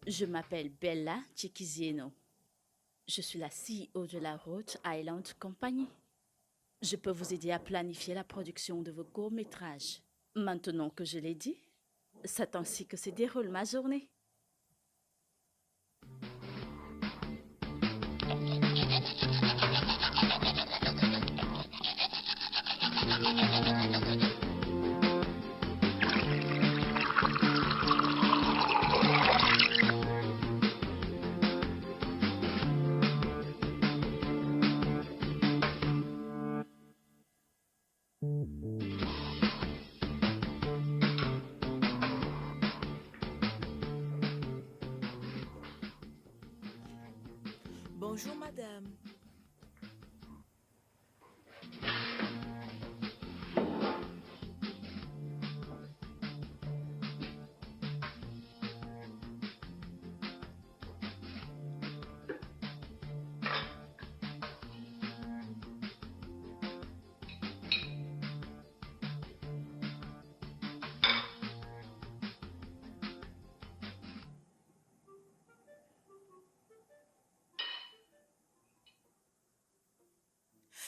Je m'appelle Bella Chiquizieno. Je suis la CEO de la Rhode Island Company. Je peux vous aider à planifier la production de vos courts-métrages. Maintenant que je l'ai dit, c'est ainsi que se déroule ma journée. Bonjour madame.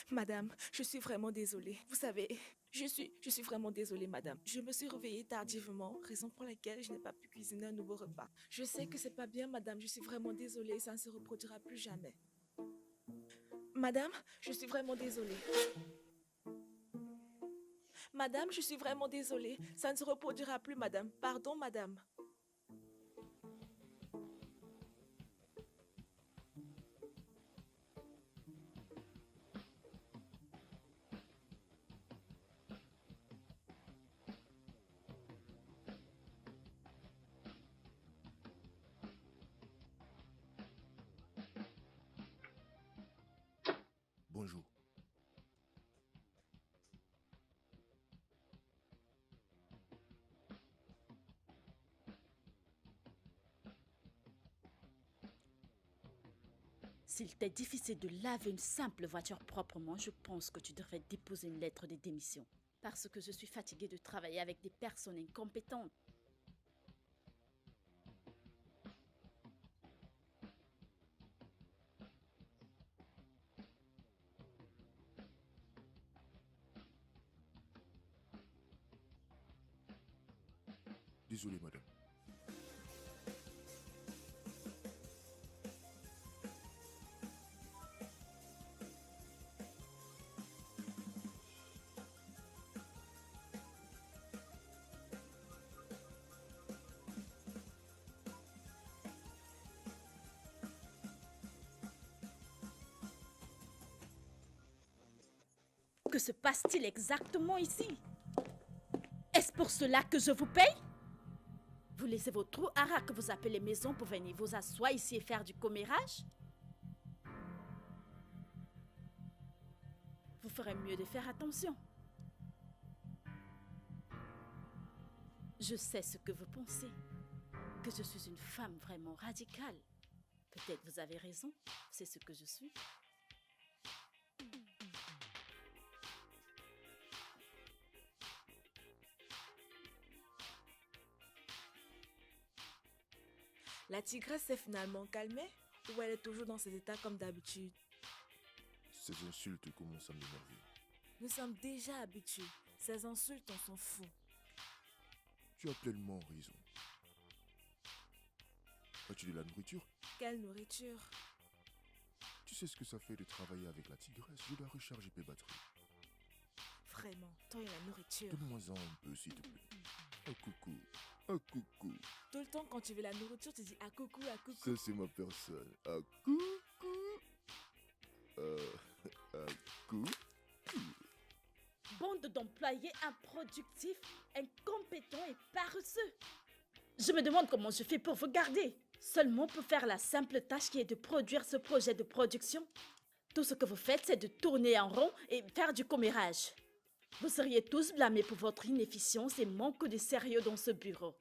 Madame, je suis vraiment désolée. Vous savez, je suis vraiment désolée, madame. Je me suis réveillée tardivement, raison pour laquelle je n'ai pas pu cuisiner un nouveau repas. Je sais que c'est pas bien, madame. Je suis vraiment désolée. Ça ne se reproduira plus jamais. Madame, je suis vraiment désolée. Madame, je suis vraiment désolée. Ça ne se reproduira plus, madame. Pardon, madame. Bonjour. S'il t'est difficile de laver une simple voiture proprement, je pense que tu devrais déposer une lettre de démission. Parce que je suis fatiguée de travailler avec des personnes incompétentes. Désolé, madame. Que se passe-t-il exactement ici? Est-ce pour cela que je vous paye? Vous laissez vos trous haras que vous appelez maison pour venir vous asseoir ici et faire du commérage? Vous ferez mieux de faire attention. Je sais ce que vous pensez, que je suis une femme vraiment radicale. Peut-être vous avez raison, c'est ce que je suis. La tigresse s'est finalement calmée ou elle est toujours dans ses états comme d'habitude? Ces insultes commencent à m'énerver. Nous sommes déjà habitués. Ces insultes, on s'en fout. Tu as pleinement raison. As-tu de la nourriture? Quelle nourriture? Tu sais ce que ça fait de travailler avec la tigresse? Je dois recharger mes batteries. Vraiment, toi et la nourriture. Donne-moi-en un peu, s'il te plaît. Un coucou. Un coucou. Tout le temps, quand tu veux la nourriture, tu dis à coucou, à coucou. Ça, c'est ma personne. Un coucou. Euh, un coucou. Bande d'employés improductifs, incompétents et paresseux. Je me demande comment je fais pour vous garder. Seulement pour faire la simple tâche qui est de produire ce projet de production. Tout ce que vous faites, c'est de tourner en rond et faire du commérage. Vous seriez tous blâmés pour votre inefficience et manque de sérieux dans ce bureau.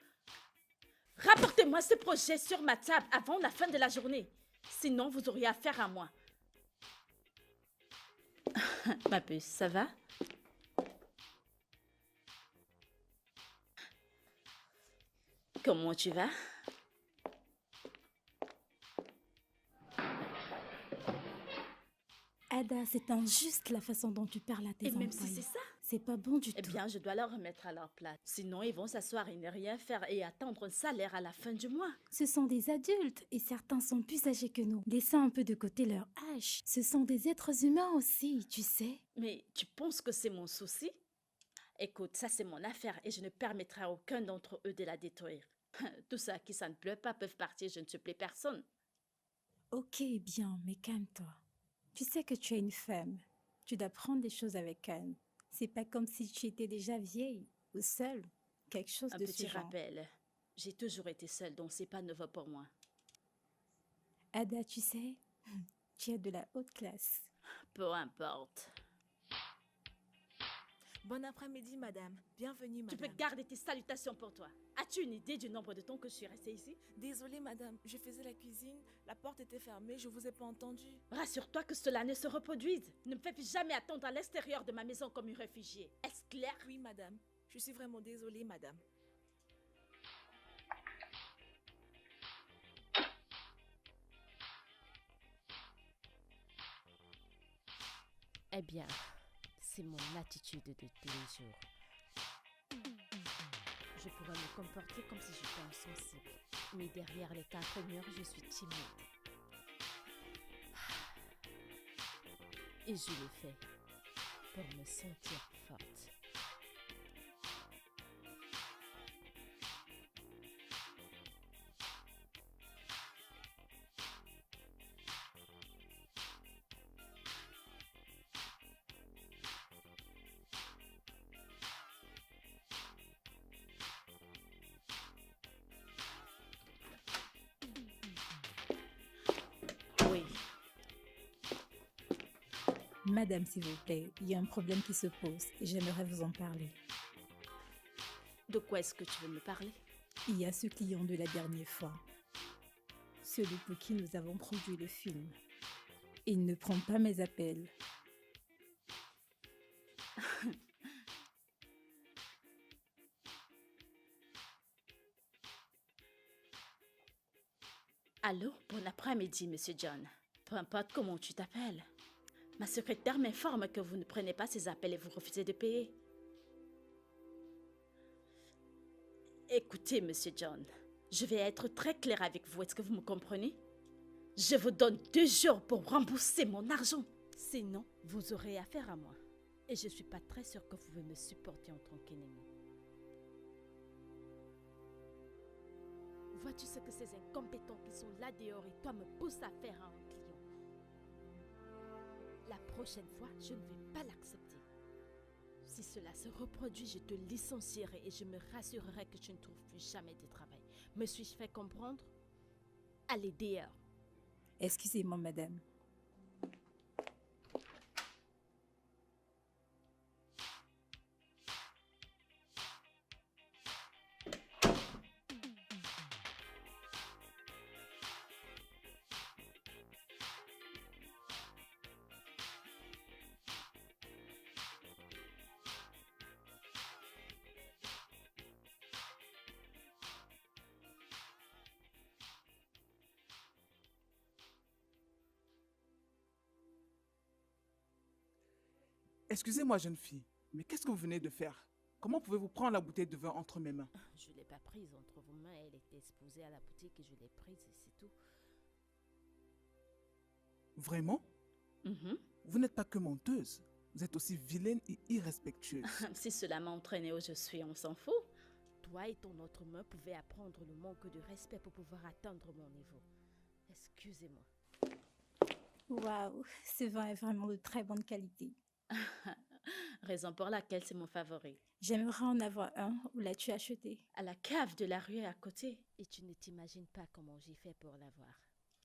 Rapportez-moi ce projet sur ma table avant la fin de la journée. Sinon, vous auriez affaire à moi. Ma puce, ça va? Comment tu vas? Ada, c'est injuste la façon dont tu parles à tes Et employés. même si c'est ça, C'est pas bon du eh tout. bien, je dois leur remettre à leur place. Sinon, ils vont s'asseoir et ne rien faire et attendre un salaire à la fin du mois. Ce sont des adultes et certains sont plus âgés que nous. Laissons un peu de côté leur âge. Ce sont des êtres humains aussi, tu sais. Mais tu penses que c'est mon souci? Écoute, ça c'est mon affaire et je ne permettrai à aucun d'entre eux de la détruire. Tous ceux à qui ça ne plaît pas peuvent partir, je ne supplie personne. Ok, bien, mais calme-toi. Tu sais que tu es une femme. Tu dois prendre les choses avec calme. C'est pas comme si tu étais déjà vieille ou seule. Quelque chose Un de ce petit genre. rappel, j'ai toujours été seule, donc c'est pas nouveau pour moi. Ada, tu sais, tu es de la haute classe. Peu importe. Bon après-midi, madame. Bienvenue, Tu madame. peux garder tes salutations pour toi. As-tu une idée du nombre de temps que je suis restée ici? Désolée, madame. Je faisais la cuisine. La porte était fermée. Je vous ai pas entendu. Rassure-toi que cela ne se reproduise. Ne me fais plus jamais attendre à l'extérieur de ma maison comme une réfugiée. Est-ce clair? Oui, madame. Je suis vraiment désolée, madame. Eh bien, c'est mon attitude de tous les jours. Je pourrais me comporter comme si j'étais insensible, mais derrière les 4 murs, je suis timide. Et je le fais pour me sentir forte. Oui. Madame, s'il vous plaît, il y a un problème qui se pose et j'aimerais vous en parler. De quoi est-ce que tu veux me parler? Il y a ce client de la dernière fois, celui pour qui nous avons produit le film. Il ne prend pas mes appels. Allô? Bon après-midi, Monsieur John. Peu importe comment tu t'appelles. Ma secrétaire m'informe que vous ne prenez pas ces appels et vous refusez de payer. Écoutez, Monsieur John, je vais être très claire avec vous. Est-ce que vous me comprenez? Je vous donne 2 jours pour rembourser mon argent. Sinon, vous aurez affaire à moi. Et je suis pas très sûre que vous pouvez me supporter en tant qu'ennemi. Vois-tu ce que ces incompétents qui sont là dehors et toi me poussent à faire à un client? La prochaine fois, je ne vais pas l'accepter. Si cela se reproduit, je te licencierai et je me rassurerai que tu ne trouves plus jamais de travail. Me suis-je fait comprendre? Allez dehors. Excusez-moi, madame. Excusez-moi, jeune fille, mais qu'est-ce que vous venez de faire? Comment pouvez-vous prendre la bouteille de vin entre mes mains? Je ne l'ai pas prise entre vos mains, elle était exposée à la boutique et je l'ai prise et c'est tout. Vraiment? Mhm. Vous n'êtes pas que menteuse, vous êtes aussi vilaine et irrespectueuse. Si cela m'a entraîné où je suis, on s'en fout. Toi et ton autre main pouvaient apprendre le manque de respect pour pouvoir atteindre mon niveau. Excusez-moi. Waouh, ce vin est vraiment de très bonne qualité. Raison pour laquelle c'est mon favori. J'aimerais en avoir un. Où l'as-tu acheté? À la cave de la rue à côté. Et tu ne t'imagines pas comment j'ai fait pour l'avoir.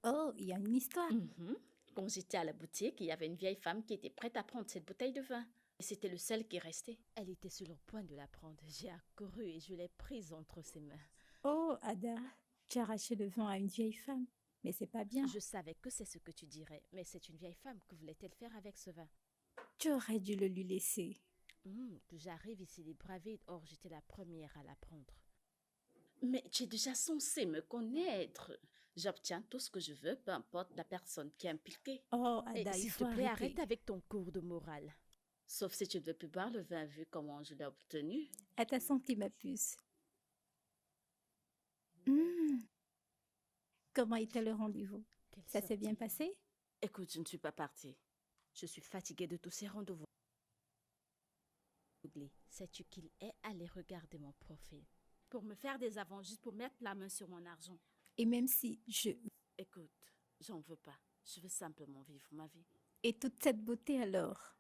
Oh, il y a une histoire. Mhm. Quand j'étais à la boutique, il y avait une vieille femme qui était prête à prendre cette bouteille de vin. Et c'était le seul qui restait. Elle était sur le point de la prendre. J'ai accouru et je l'ai prise entre ses mains. Oh, Ada, tu as arraché le vin à une vieille femme. Mais c'est pas bien. Je savais que c'est ce que tu dirais, mais c'est une vieille femme. Que voulait-elle faire avec ce vin? Tu aurais dû le lui laisser. Que j'arrive ici les bravides, or j'étais la première à la prendre. Mais tu es déjà censé me connaître. J'obtiens tout ce que je veux, peu importe la personne qui est impliquée. Oh, Et Ada, il s'il faut te plaît, arrêter. arrête avec ton cours de morale. Sauf si tu ne veux plus boire le vin vu comment je l'ai obtenu. À ta santé, ma puce. Hmm, Comment était le rendez-vous? Quelle Ça s'est bien sortie. passé? Écoute, je ne suis pas partie. Je suis fatiguée de tous ces rendez-vous. Sais-tu qu'il est allé regarder mon profil? Pour me faire des avances, juste pour mettre la main sur mon argent. Et même si Écoute, j'en veux pas. Je veux simplement vivre ma vie. Et toute cette beauté alors?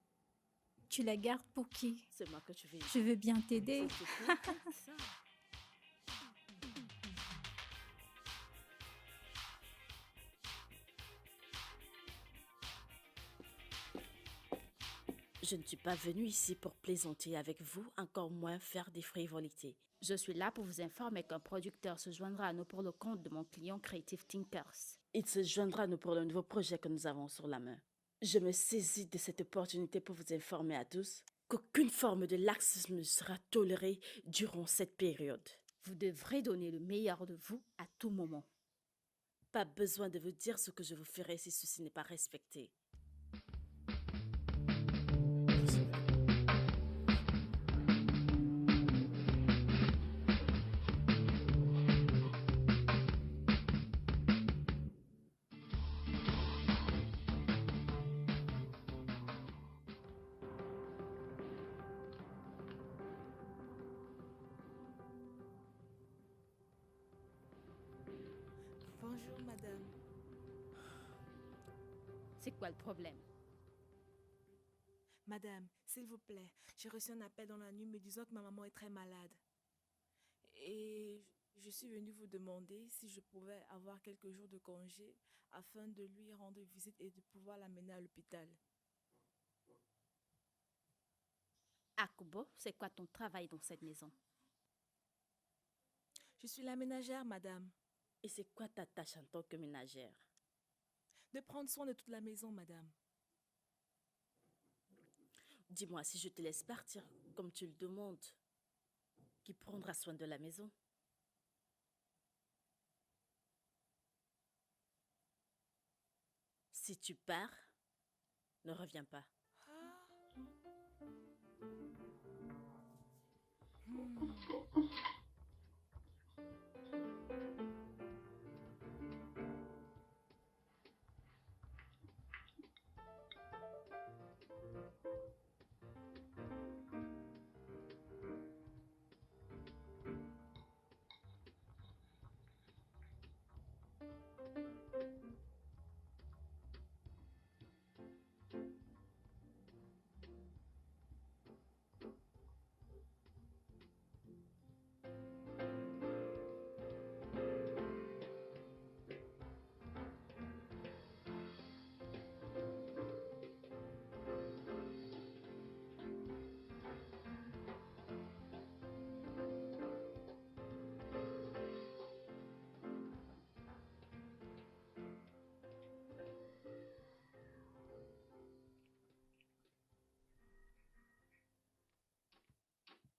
Tu la gardes pour qui? C'est moi que tu veux. Je veux bien t'aider. S'il te plaît, arrête ça. Je ne suis pas venue ici pour plaisanter avec vous, encore moins faire des frivolités. Je suis là pour vous informer qu'un producteur se joindra à nous pour le compte de mon client Creative Thinkers. Il se joindra à nous pour le nouveau projet que nous avons sur la main. Je me saisis de cette opportunité pour vous informer à tous qu'aucune forme de laxisme ne sera tolérée durant cette période. Vous devrez donner le meilleur de vous à tout moment. Pas besoin de vous dire ce que je vous ferai si ceci n'est pas respecté. Bonjour, madame. C'est quoi le problème? Madame, s'il vous plaît, j'ai reçu un appel dans la nuit me disant que ma maman est très malade. Et je suis venue vous demander si je pouvais avoir quelques jours de congé afin de lui rendre visite et de pouvoir l'amener à l'hôpital. Akubo, c'est quoi ton travail dans cette maison? Je suis la ménagère, madame. Et c'est quoi ta tâche en tant que ménagère? De prendre soin de toute la maison, madame. Dis-moi, si je te laisse partir comme tu le demandes, qui prendra soin de la maison? Si tu pars, ne reviens pas.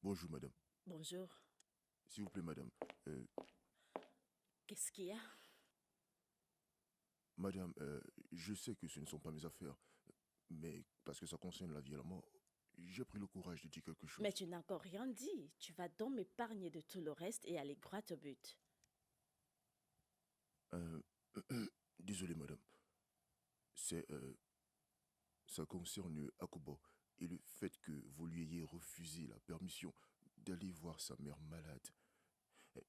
Bonjour, madame. Bonjour. S'il vous plaît, madame. Qu'est-ce qu'il y a? Madame, je sais que ce ne sont pas mes affaires, mais parce que ça concerne la vie et la mort, j'ai pris le courage de dire quelque chose. Mais tu n'as encore rien dit. Tu vas donc m'épargner de tout le reste et aller droit au but. Désolé, madame. Ça concerne Akubo et le fait que vous lui ayez refusé la permission d'aller voir sa mère malade.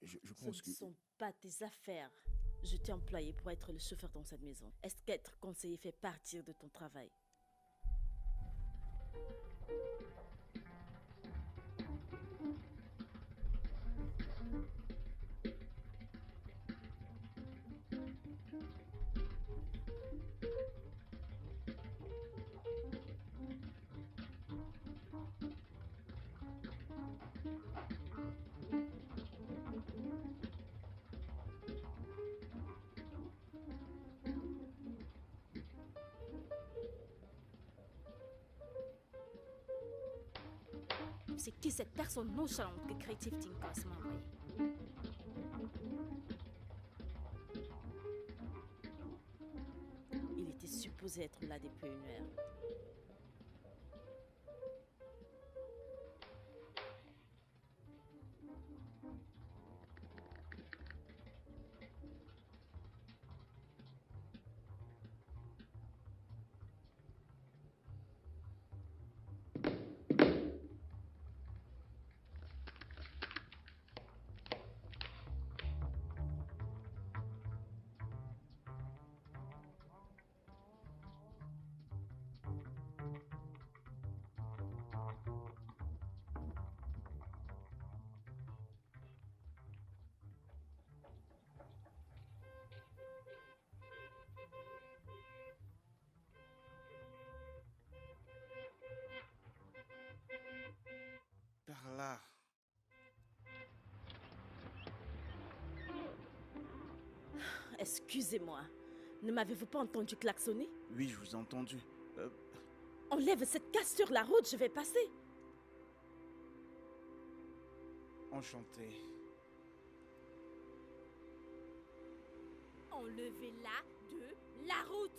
Je Ce pense ne que... sont pas tes affaires. Je t'ai employé pour être le chauffeur dans cette maison. Est-ce qu'être conseiller fait partir de ton travail? C'est qui cette personne nonchalante que Creative Thinkers m'a envoyée? supposé être là depuis 1 heure. Par là. Excusez-moi, ne m'avez-vous pas entendu klaxonner? Oui, je vous ai entendu. Enlève cette casse sur la route, je vais passer. Enchanté. Enlevez-la de la route.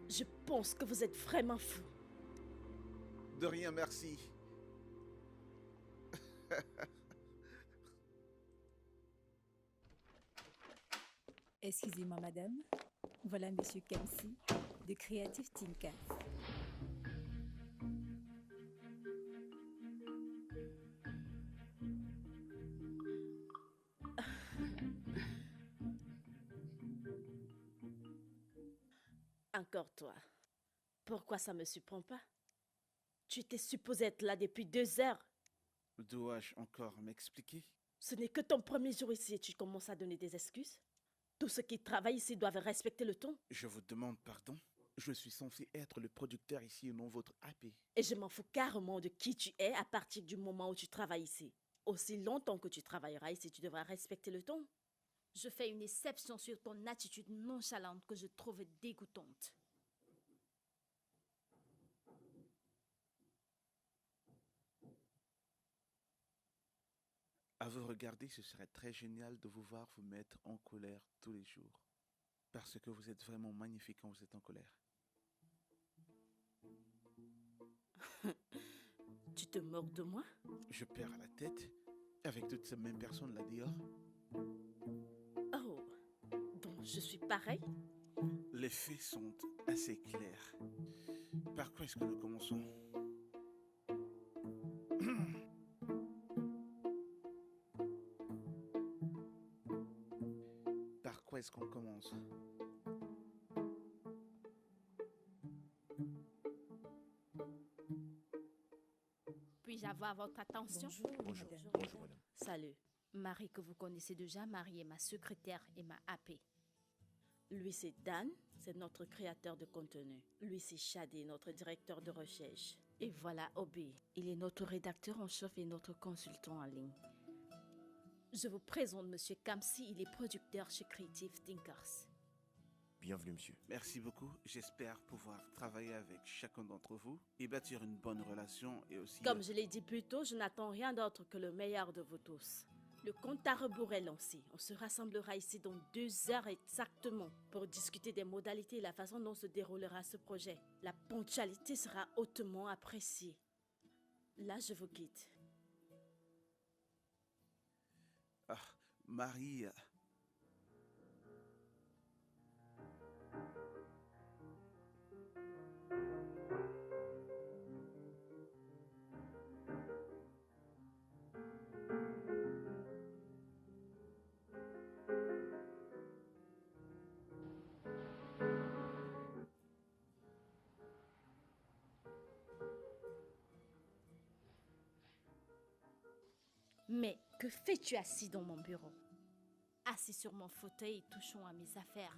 Je pense que vous êtes vraiment fou. De rien, merci. Excusez-moi, madame. Voilà Monsieur Kamsi, de Creative Thinkers. Encore toi. Pourquoi ça me surprend pas? Tu étais supposé être là depuis 2 heures. Dois-je encore m'expliquer? Ce n'est que ton premier jour ici et tu commences à donner des excuses. Tous ceux qui travaillent ici doivent respecter le ton. Je vous demande pardon. Je suis censé être le producteur ici et non votre AP. Et je m'en fous carrément de qui tu es à partir du moment où tu travailles ici. Aussi longtemps que tu travailleras ici, tu devras respecter le ton. Je fais une exception sur ton attitude nonchalante que je trouve dégoûtante. À vous regarder, ce serait très génial de vous voir vous mettre en colère tous les jours. Parce que vous êtes vraiment magnifique quand vous êtes en colère. Tu te moques de moi? Je perds la tête avec toutes ces mêmes personnes là dehors. Oh, donc je suis pareil? Les faits sont assez clairs. Par quoi est-ce que nous commençons? Par quoi est-ce qu'on commence? Puis-je avoir votre attention? Bonjour, madame. bonjour madame. Salut. Marie, que vous connaissez déjà, Marie est ma secrétaire et ma AP. Lui, c'est Dan, c'est notre créateur de contenu. Lui, c'est Shadi, notre directeur de recherche. Et voilà Obi, il est notre rédacteur en chef et notre consultant en ligne. Je vous présente Monsieur Kamsi, il est producteur chez Creative Thinkers. Bienvenue monsieur. Merci beaucoup. J'espère pouvoir travailler avec chacun d'entre vous et bâtir une bonne relation et aussi... Comme je l'ai dit plus tôt, je n'attends rien d'autre que le meilleur de vous tous. Le compte à rebours est lancé. On se rassemblera ici dans 2 heures exactement pour discuter des modalités et la façon dont se déroulera ce projet. La ponctualité sera hautement appréciée. Là, je vous quitte. Ah, Marie... Mais que fais-tu assis dans mon bureau? Assis sur mon fauteuil et touchant à mes affaires.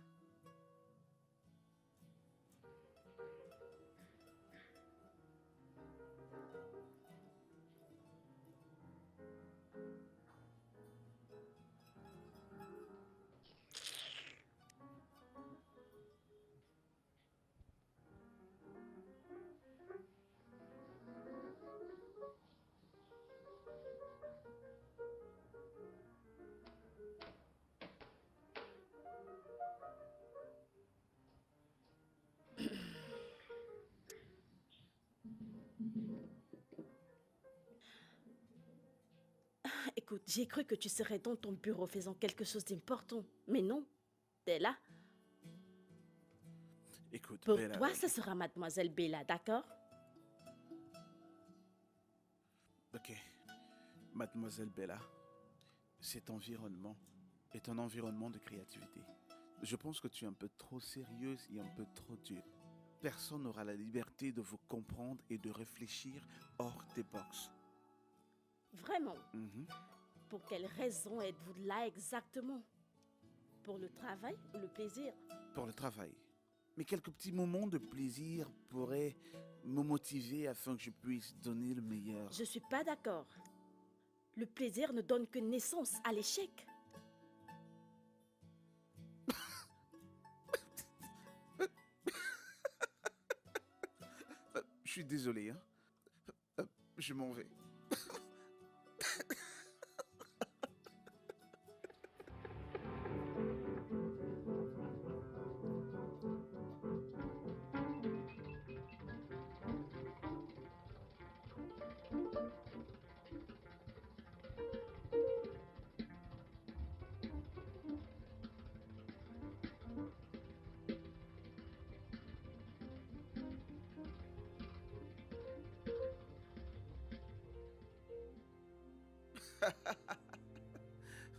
Écoute, j'ai cru que tu serais dans ton bureau faisant quelque chose d'important. Mais non, t'es là. Écoute, Pour Bella, toi, ce sera Mademoiselle Bella, d'accord? ok. Mademoiselle Bella, cet environnement est un environnement de créativité. Je pense que tu es un peu trop sérieuse et un peu trop dure. Personne n'aura la liberté de vous comprendre et de réfléchir hors des box. Vraiment? Mhm. Pour quelle raison êtes-vous là exactement? Pour le travail ou le plaisir? Pour le travail. Mais quelques petits moments de plaisir pourraient me motiver afin que je puisse donner le meilleur. Je suis pas d'accord. Le plaisir ne donne que naissance à l'échec. Je suis désolé, hein. Je m'en vais.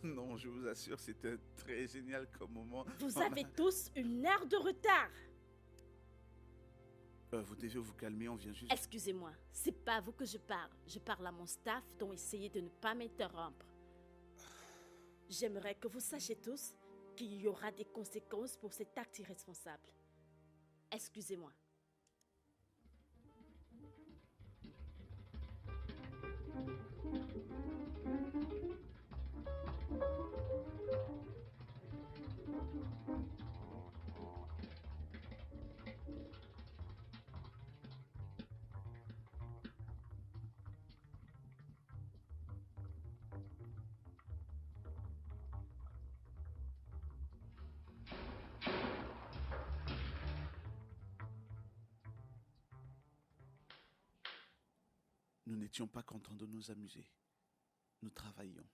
Non, je vous assure, c'était très génial comme moment. Vous avez tous une heure de retard. Vous devez vous calmer, on vient juste... Excusez-moi, c'est pas à vous que je parle. Je parle à mon staff, donc essayez de ne pas m'interrompre. J'aimerais que vous sachiez tous qu'il y aura des conséquences pour cet acte irresponsable. Excusez-moi. Nous n'étions pas contents de nous amuser. Nous travaillions.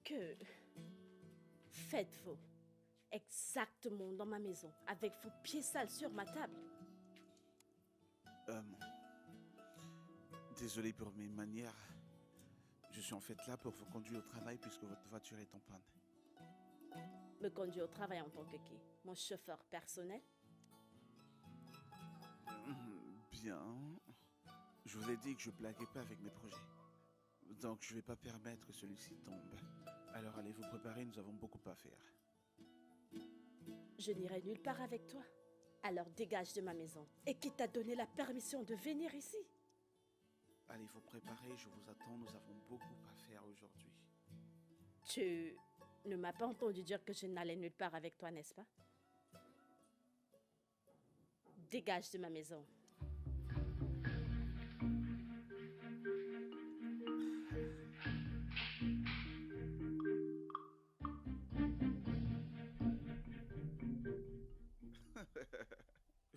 Que faites-vous exactement dans ma maison avec vos pieds sales sur ma table? Désolé pour mes manières. Je suis en fait là pour vous conduire au travail puisque votre voiture est en panne. Me conduire au travail en tant que qui? Mon chauffeur personnel? Bien. Je vous ai dit que je blaguais pas avec mes projets. Donc je vais pas permettre que celui-ci tombe. Alors allez vous préparer, nous avons beaucoup à faire. Je n'irai nulle part avec toi. Alors dégage de ma maison. Et qui t'a donné la permission de venir ici? Allez vous préparer, je vous attends, nous avons beaucoup à faire aujourd'hui. Tu ne m'as pas entendu dire que je n'allais nulle part avec toi, n'est-ce pas? Dégage de ma maison.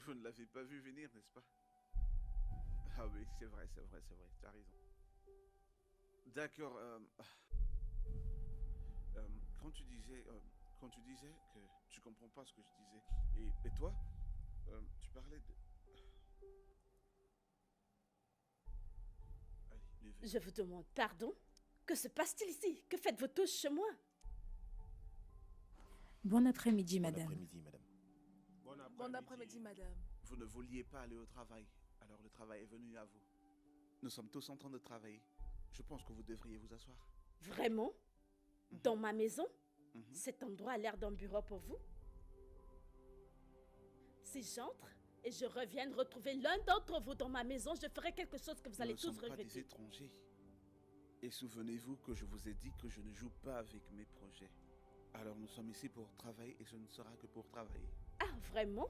Vous ne l'avez pas vu venir, n'est-ce pas? Ah oui, c'est vrai, tu as raison. D'accord, quand tu disais que tu comprends pas ce que je disais, et toi, tu parlais de... Allez, levez. Je vous demande pardon? Que se passe-t-il ici? Que faites-vous tous chez moi? Bon après-midi, Bon madame. après-midi, madame. Bon après-midi, madame. Vous ne vouliez pas aller au travail, alors le travail est venu à vous. Nous sommes tous en train de travailler. Je pense que vous devriez vous asseoir. Vraiment? Mhm. Dans ma maison? Mhm. Cet endroit a l'air d'un bureau pour vous? Si j'entre et je reviens retrouver l'un d'entre vous dans ma maison, je ferai quelque chose que vous allez Nous ne tous sommes pas des regretter. étrangers. Et souvenez-vous que je vous ai dit que je ne joue pas avec mes projets. Alors nous sommes ici pour travailler et ce ne sera que pour travailler. Ah, vraiment?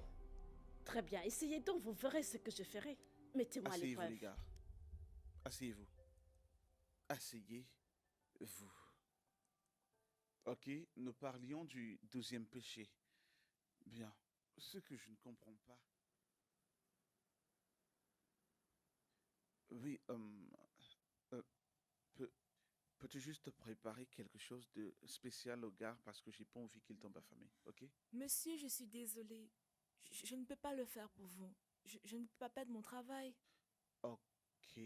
Très bien, essayez donc, vous verrez ce que je ferai. Mettez-moi à Asseyez-vous, l'épreuve. les gars. Asseyez-vous. Asseyez-vous. Ok, nous parlions du 12e péché. Bien, ce que je ne comprends pas. Oui, euh, peux- peux-tu juste préparer quelque chose de spécial au gars parce que j'ai pas envie qu'il tombe affamé, ok? Monsieur, je suis désolée. Je ne peux pas le faire pour vous. Je ne peux pas perdre mon travail. Ok,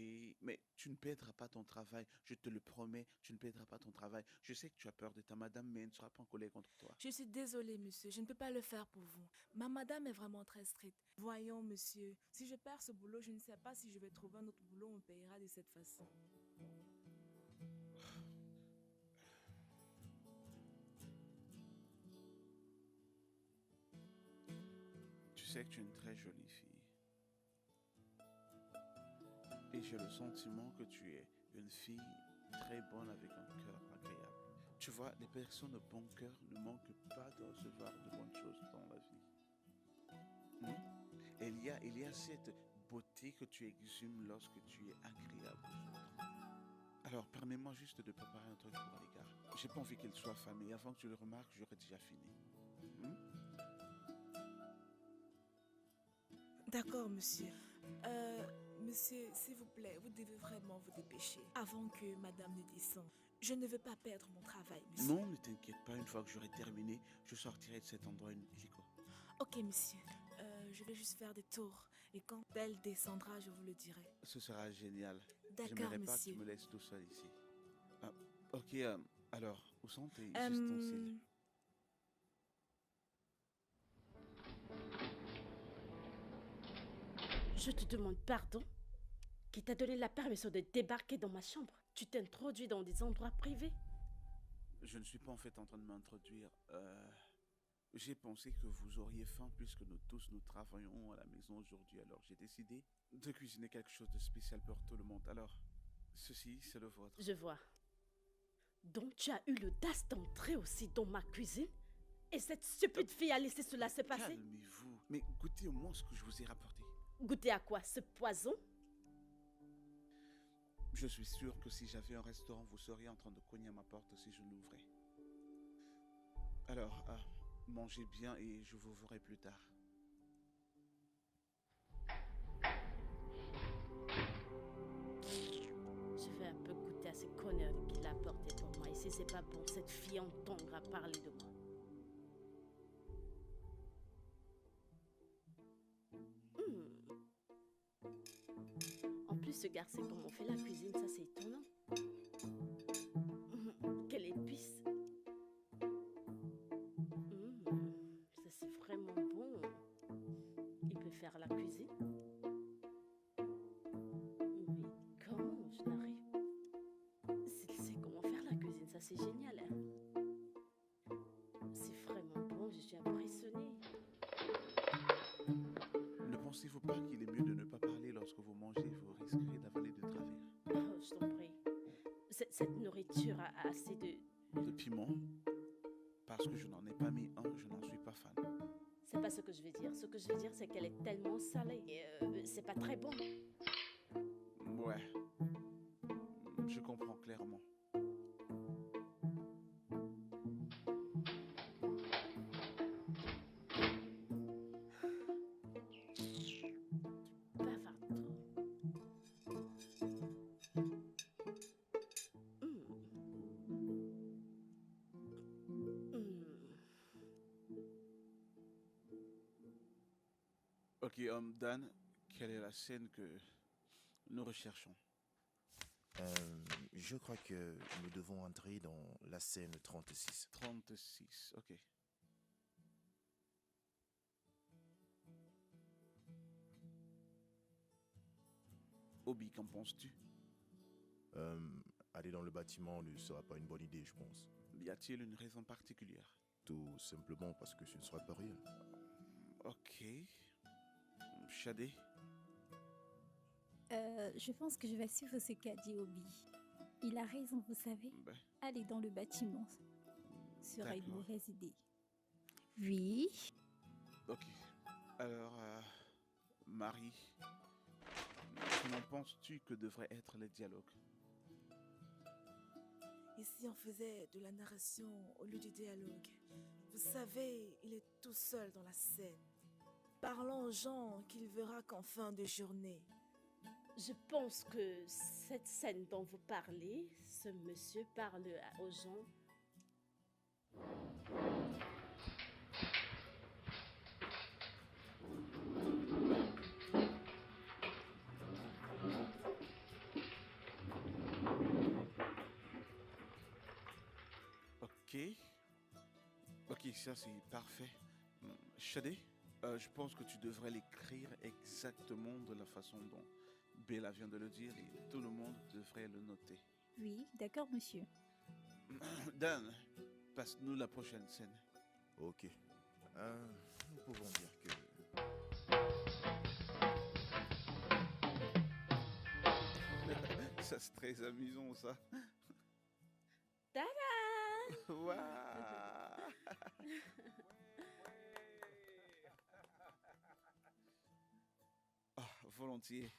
mais tu ne perdras pas ton travail, je te le promets, tu ne perdras pas ton travail. Je sais que tu as peur de ta madame, mais elle ne sera pas en colère contre toi. Je suis désolée, monsieur. Je ne peux pas le faire pour vous. Ma madame est vraiment très stricte. Voyons, monsieur. Si je perds ce boulot, je ne sais pas si je vais trouver un autre boulot. On me payera de cette façon. Tu sais que tu es une très jolie fille. Et j'ai le sentiment que tu es une fille très bonne avec un cœur agréable. Tu vois, les personnes de bon cœur ne manquent pas de recevoir de bonnes choses dans la vie. Et il y a cette beauté que tu exhumes lorsque tu es agréable aux autres. Alors, permets-moi juste de préparer un truc pour les gars. J'ai pas envie qu'ils soient affamés. Avant que tu le remarques, j'aurais déjà fini. Hmm? D'accord, monsieur. Monsieur, s'il vous plaît, vous devez vraiment vous dépêcher avant que madame ne descende. Je ne veux pas perdre mon travail, monsieur. Non, ne t'inquiète pas. Une fois que j'aurai terminé, je sortirai de cet endroit illico. Ok, monsieur. Je vais juste faire des tours. Et quand elle descendra, je vous le dirai. Ce sera génial. D'accord, J'aimerais pas que monsieur. tu me laisses tout seul ici. Ah, ok, alors, où sont tes ustensiles? Je te demande pardon? Qui t'a donné la permission de débarquer dans ma chambre? Tu t'introduis dans des endroits privés? Je ne suis pas en fait en train de m'introduire. J'ai pensé que vous auriez faim puisque nous tous nous travaillons à la maison aujourd'hui. Alors j'ai décidé de cuisiner quelque chose de spécial pour tout le monde. Alors, ceci, c'est le vôtre. Je vois. Donc tu as eu l'audace d'entrer aussi dans ma cuisine? Et cette stupide fille a laissé cela se passer? Calmez-vous. Mais goûtez au moins ce que je vous ai rapporté. Goûter à quoi? Ce poison? Je suis sûr que si j'avais un restaurant, vous seriez en train de cogner à ma porte si je l'ouvrais. Alors, mangez bien et je vous verrai plus tard. Je vais un peu goûter à ces conneries qu'il a apportées pour moi. Et si c'est pas bon, cette fille entendra parler de moi. En plus, ce garçon, comment on fait la cuisine, ça c'est étonnant. Quelle épice. Ça c'est vraiment bon. Il peut faire la cuisine. Mais comment je n'arrive? S'il sait comment faire la cuisine, ça c'est génial. Hein? C'est vraiment bon, je suis impressionnée. Ne pensez-vous pas qu'il est mieux de ne pas parler lorsque vous mangez? Vous risquerez d'avaler de travers. Oh, je t'en prie. Cette nourriture a assez de... De piment? Parce que je n'en ai pas mis un, je n'en suis pas fan. C'est pas ce que je veux dire. Ce que je veux dire, c'est qu'elle est tellement salée. Et c'est pas très bon. Ouais. Je comprends clairement. Bavarde trop. Ok, Dan, quelle est la scène que nous recherchons? Je crois que nous devons entrer dans la scène 36. 36, ok. Obi, qu'en penses-tu? Euh, Aller dans le bâtiment ne sera pas une bonne idée, je pense. Y a-t-il une raison particulière? Tout simplement parce que ce ne sera pas réel. Ok. Shadé? Je pense que je vais suivre ce qu'a dit Obi. Il a raison, vous savez. Ben, Aller dans le bâtiment sera une d'accord. mauvaise idée. Oui. Ok. Alors, Marie, comment penses-tu que devraient être les dialogues? Et si on faisait de la narration au lieu du dialogue? Vous savez, il est tout seul dans la scène. Parlons aux gens qu'il verra qu'en fin de journée. Je pense que cette scène dont vous parlez, ce monsieur parle aux gens. Ok. Ok, ça c'est parfait. Shadé, je pense que tu devrais l'écrire exactement de la façon dont Bella vient de le dire et tout le monde devrait le noter. Oui, d'accord, monsieur. Dan, passe-nous la prochaine scène. Ok. Nous pouvons dire que... Ça c'est très amusant ça. Tada! Waouh. Ah, volontiers.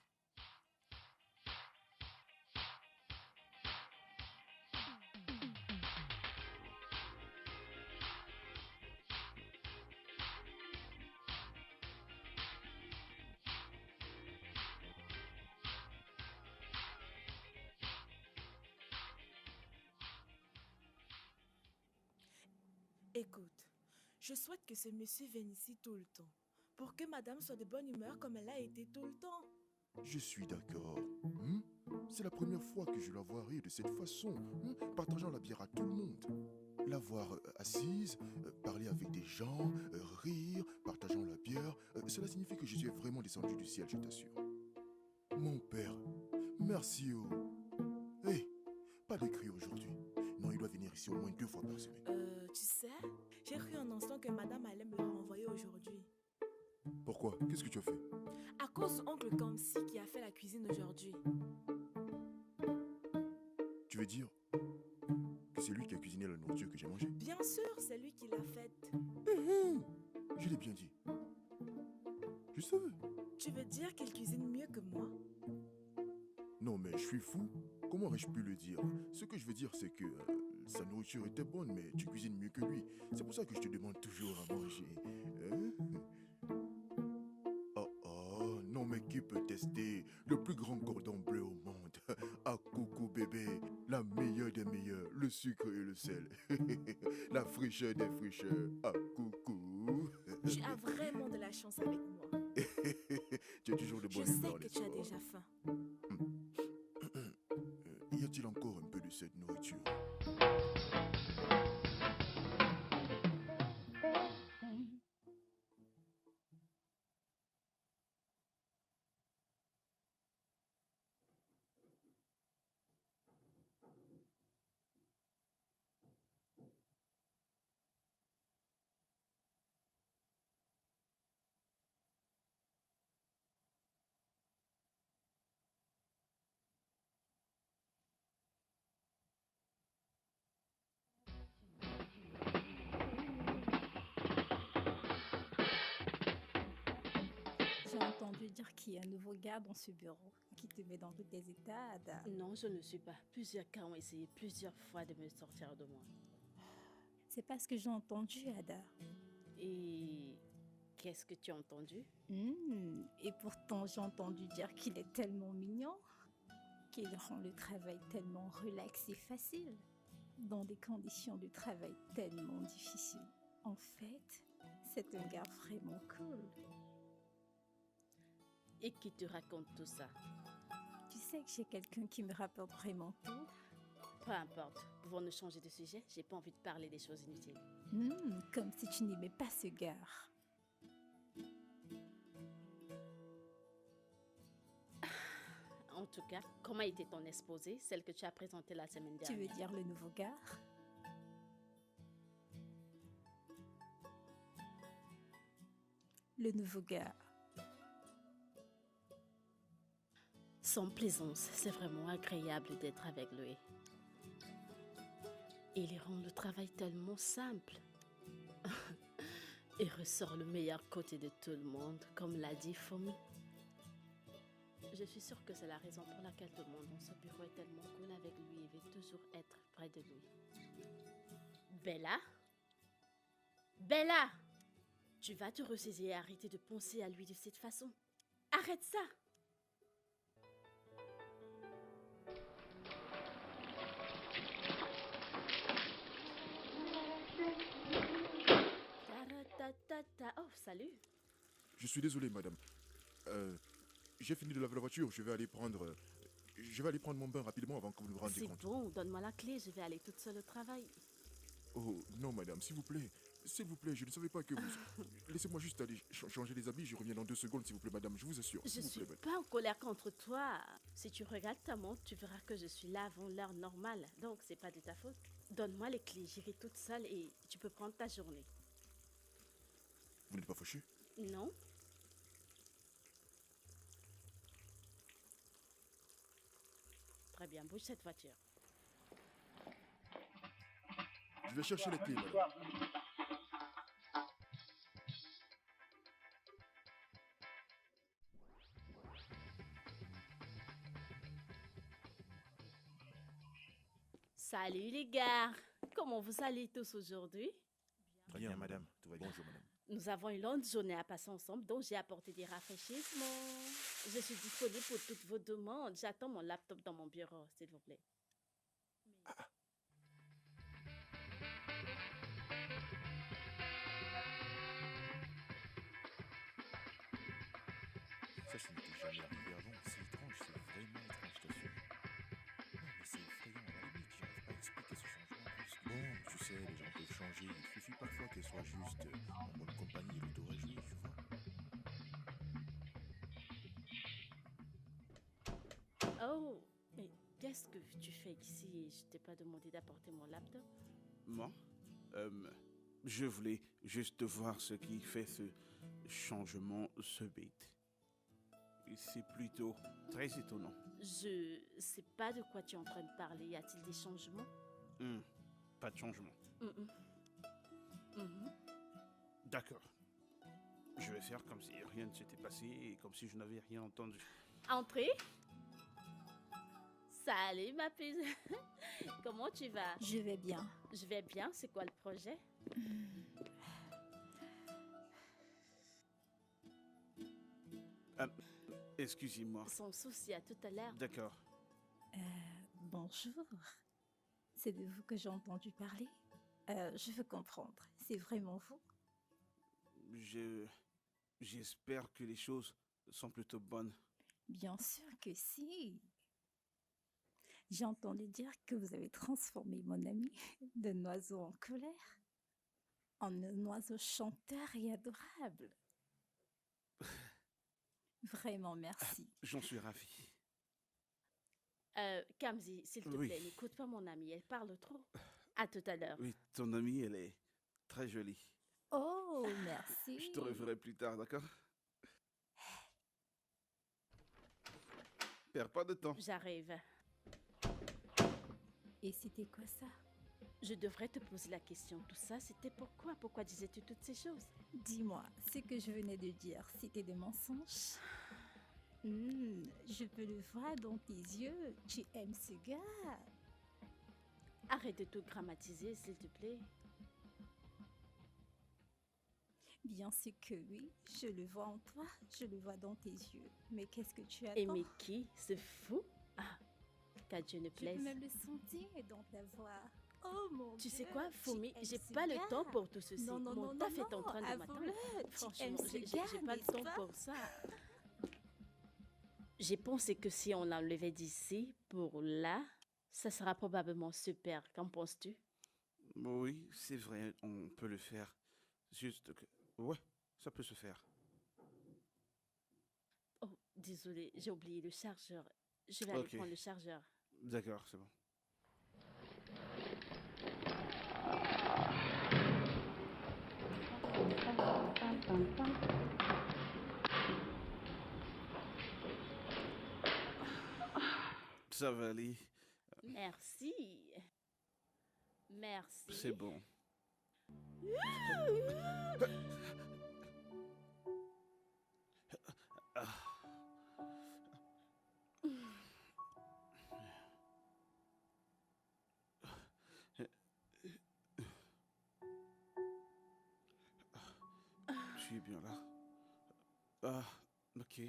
Écoute, je souhaite que ce monsieur vienne ici tout le temps. Pour que madame soit de bonne humeur comme elle a été tout le temps. Je suis d'accord. C'est la première fois que je la vois rire de cette façon, partageant la bière à tout le monde. La voir assise, parler avec des gens, rire, partageant la bière, cela signifie que je suis vraiment descendu du ciel, je t'assure. Mon père, merci oh. Hé, pas de cri aujourd'hui. Non, il doit venir ici au moins 2 fois par semaine. Tu sais, j'ai cru un instant que madame allait me le renvoyer aujourd'hui. Pourquoi? Qu'est-ce que tu as fait? À cause de oncle Kamsi qui a fait la cuisine aujourd'hui. Tu veux dire que c'est lui qui a cuisiné la nourriture que j'ai mangée? Bien sûr, c'est lui qui l'a faite. Je l'ai bien dit. Je savais. Tu veux dire qu'il cuisine mieux que moi? Non, mais je suis fou. Comment aurais-je pu le dire? Ce que je veux dire, c'est que sa nourriture était bonne, mais tu cuisines mieux que lui. C'est pour ça que je te demande toujours à manger. Hein? Oh, non, mais qui peut tester le plus grand cordon bleu au monde? Ah, coucou bébé, la meilleure des meilleures, le sucre et le sel. La fraîcheur des fraîcheurs. Ah, coucou. Tu as vraiment de la chance avec moi. Tu es toujours de Je bonne sais humeur, que n'est-ce tu as pas? déjà faim. Y a-t-il encore un peu de cette nourriture? J'ai entendu dire qu'il y a un nouveau gars dans ce bureau qui te met dans toutes les états, Ada. Non, je ne suis pas. Plusieurs cas ont essayé plusieurs fois de me sortir de moi. C'est pas ce que j'ai entendu, Ada. Et qu'est-ce que tu as entendu? Et pourtant, j'ai entendu dire qu'il est tellement mignon, qu'il rend le travail tellement relax et facile, dans des conditions de travail tellement difficiles. En fait, c'est un gars vraiment cool. Et qui te raconte tout ça? Tu sais que j'ai quelqu'un qui me rapporte vraiment tout. Peu importe, pouvons-nous changer de sujet? J'ai pas envie de parler des choses inutiles. Comme si tu n'aimais pas ce gars. En tout cas, comment était ton exposé, celle que tu as présentée la semaine Tu dernière? veux dire le nouveau gars? Le nouveau gars. Sans plaisance, c'est vraiment agréable d'être avec lui. Il rend le travail tellement simple. Il ressort le meilleur côté de tout le monde, comme l'a dit Fomi. Je suis sûre que c'est la raison pour laquelle tout le monde dans ce bureau est tellement cool avec lui et veut toujours être près de lui. Bella? Bella! Tu vas te ressaisir et arrêter de penser à lui de cette façon. Arrête ça! Oh, salut! Je suis désolé, madame. J'ai fini de laver la voiture. Je vais aller prendre mon bain rapidement avant que vous vous rendiez C'est compte. bon, donne-moi la clé, je vais aller toute seule au travail. Oh, non, madame, s'il vous plaît. S'il vous plaît, je ne savais pas que vous... Laissez-moi juste aller changer les habits. Je reviens dans 2 secondes, s'il vous plaît, madame. Je vous assure. Je S'il vous suis plaît, madame. pas en colère contre toi. Si tu regardes ta montre, tu verras que je suis là avant l'heure normale. Donc, c'est pas de ta faute. Donne-moi les clés, j'irai toute seule et tu peux prendre ta journée. Vous n'êtes pas fâché? Non? Très bien, bouge cette voiture. Je vais chercher les clés, madame. Salut les gars! Comment vous allez tous aujourd'hui? Très bien, madame. Tout va bien. Bonjour, madame. Nous avons une longue journée à passer ensemble, donc j'ai apporté des rafraîchissements. Je suis disponible pour toutes vos demandes. J'attends mon laptop dans mon bureau, s'il vous plaît. Ça, ça n'était jamais arrivé avant. C'est étrange, c'est vraiment étrange, je t'assure. Non, mais c'est effrayant, à la limite, j'arrive pas à expliquer ce changement brusque. Bon, tu sais, les gens peuvent changer. Il suffit parfois qu'elles soient juste en bonne compagnie et le réjouir, tu vois. Oh, mais qu'est-ce que tu fais ici et je t'ai pas demandé d'apporter mon laptop? Moi, je voulais juste voir ce qui fait ce changement subit. Et c'est plutôt très étonnant. Je sais pas de quoi tu es en train de parler. Y a-t-il des changements? Pas de changement. D'accord. Je vais faire comme si rien ne s'était passé et comme si je n'avais rien entendu. Entrez. Salut ma puce. Comment tu vas? Je vais bien. Je vais bien. C'est quoi le projet? Excusez-moi. Sans souci, à tout à l'heure. D'accord. Bonjour. C'est de vous que j'ai entendu parler. Je veux comprendre. C'est vraiment vous? J'espère que les choses sont plutôt bonnes. Bien sûr que si. J'ai entendu dire que vous avez transformé mon ami d'un oiseau en colère en un oiseau chanteur et adorable. Vraiment, merci. J'en suis ravi. Kamzi, s'il te Oui. plaît, n'écoute pas mon amie, elle parle trop. À tout à l'heure. Oui, ton amie, elle est très jolie. Oh, merci. Je te reverrai plus tard, d'accord? Perds pas de temps. J'arrive. Et c'était quoi ça? Je devrais te poser la question. Tout ça, c'était pourquoi? Pourquoi disais-tu toutes ces choses? Dis-moi, ce que je venais de dire, c'était des mensonges? Je peux le voir dans tes yeux. Tu aimes ce gars. Arrête de tout grammatiser, s'il te plaît. Bien sûr que oui, je le vois en toi, je le vois dans tes yeux. Mais qu'est-ce que tu attends? Aimer qui? C'est fou? Ah, qu'à Dieu ne Tu plaise. peux même le sentir dans ta voix. Oh mon Tu Dieu, sais quoi, tu Fomi, aimes j'ai ce pas le gars. temps pour tout ceci. Non, non, Mon non, taf non, est en train de avoues-le, m'attendre. tu Franchement, aimes ce j'ai gars, pas le n'est-ce temps pas? pour ça. J'ai pensé que si on l'enlevait d'ici, pour là, ça sera probablement super. Qu'en penses-tu? Oui, c'est vrai, on peut le faire. Juste que... Ouais, ça peut se faire. Oh, désolé, j'ai oublié le chargeur. Je vais aller Ok, prendre le chargeur. d'accord, c'est bon. Ça va aller, Merci. Merci. c'est bon. Tu es bien là? Ah, ok.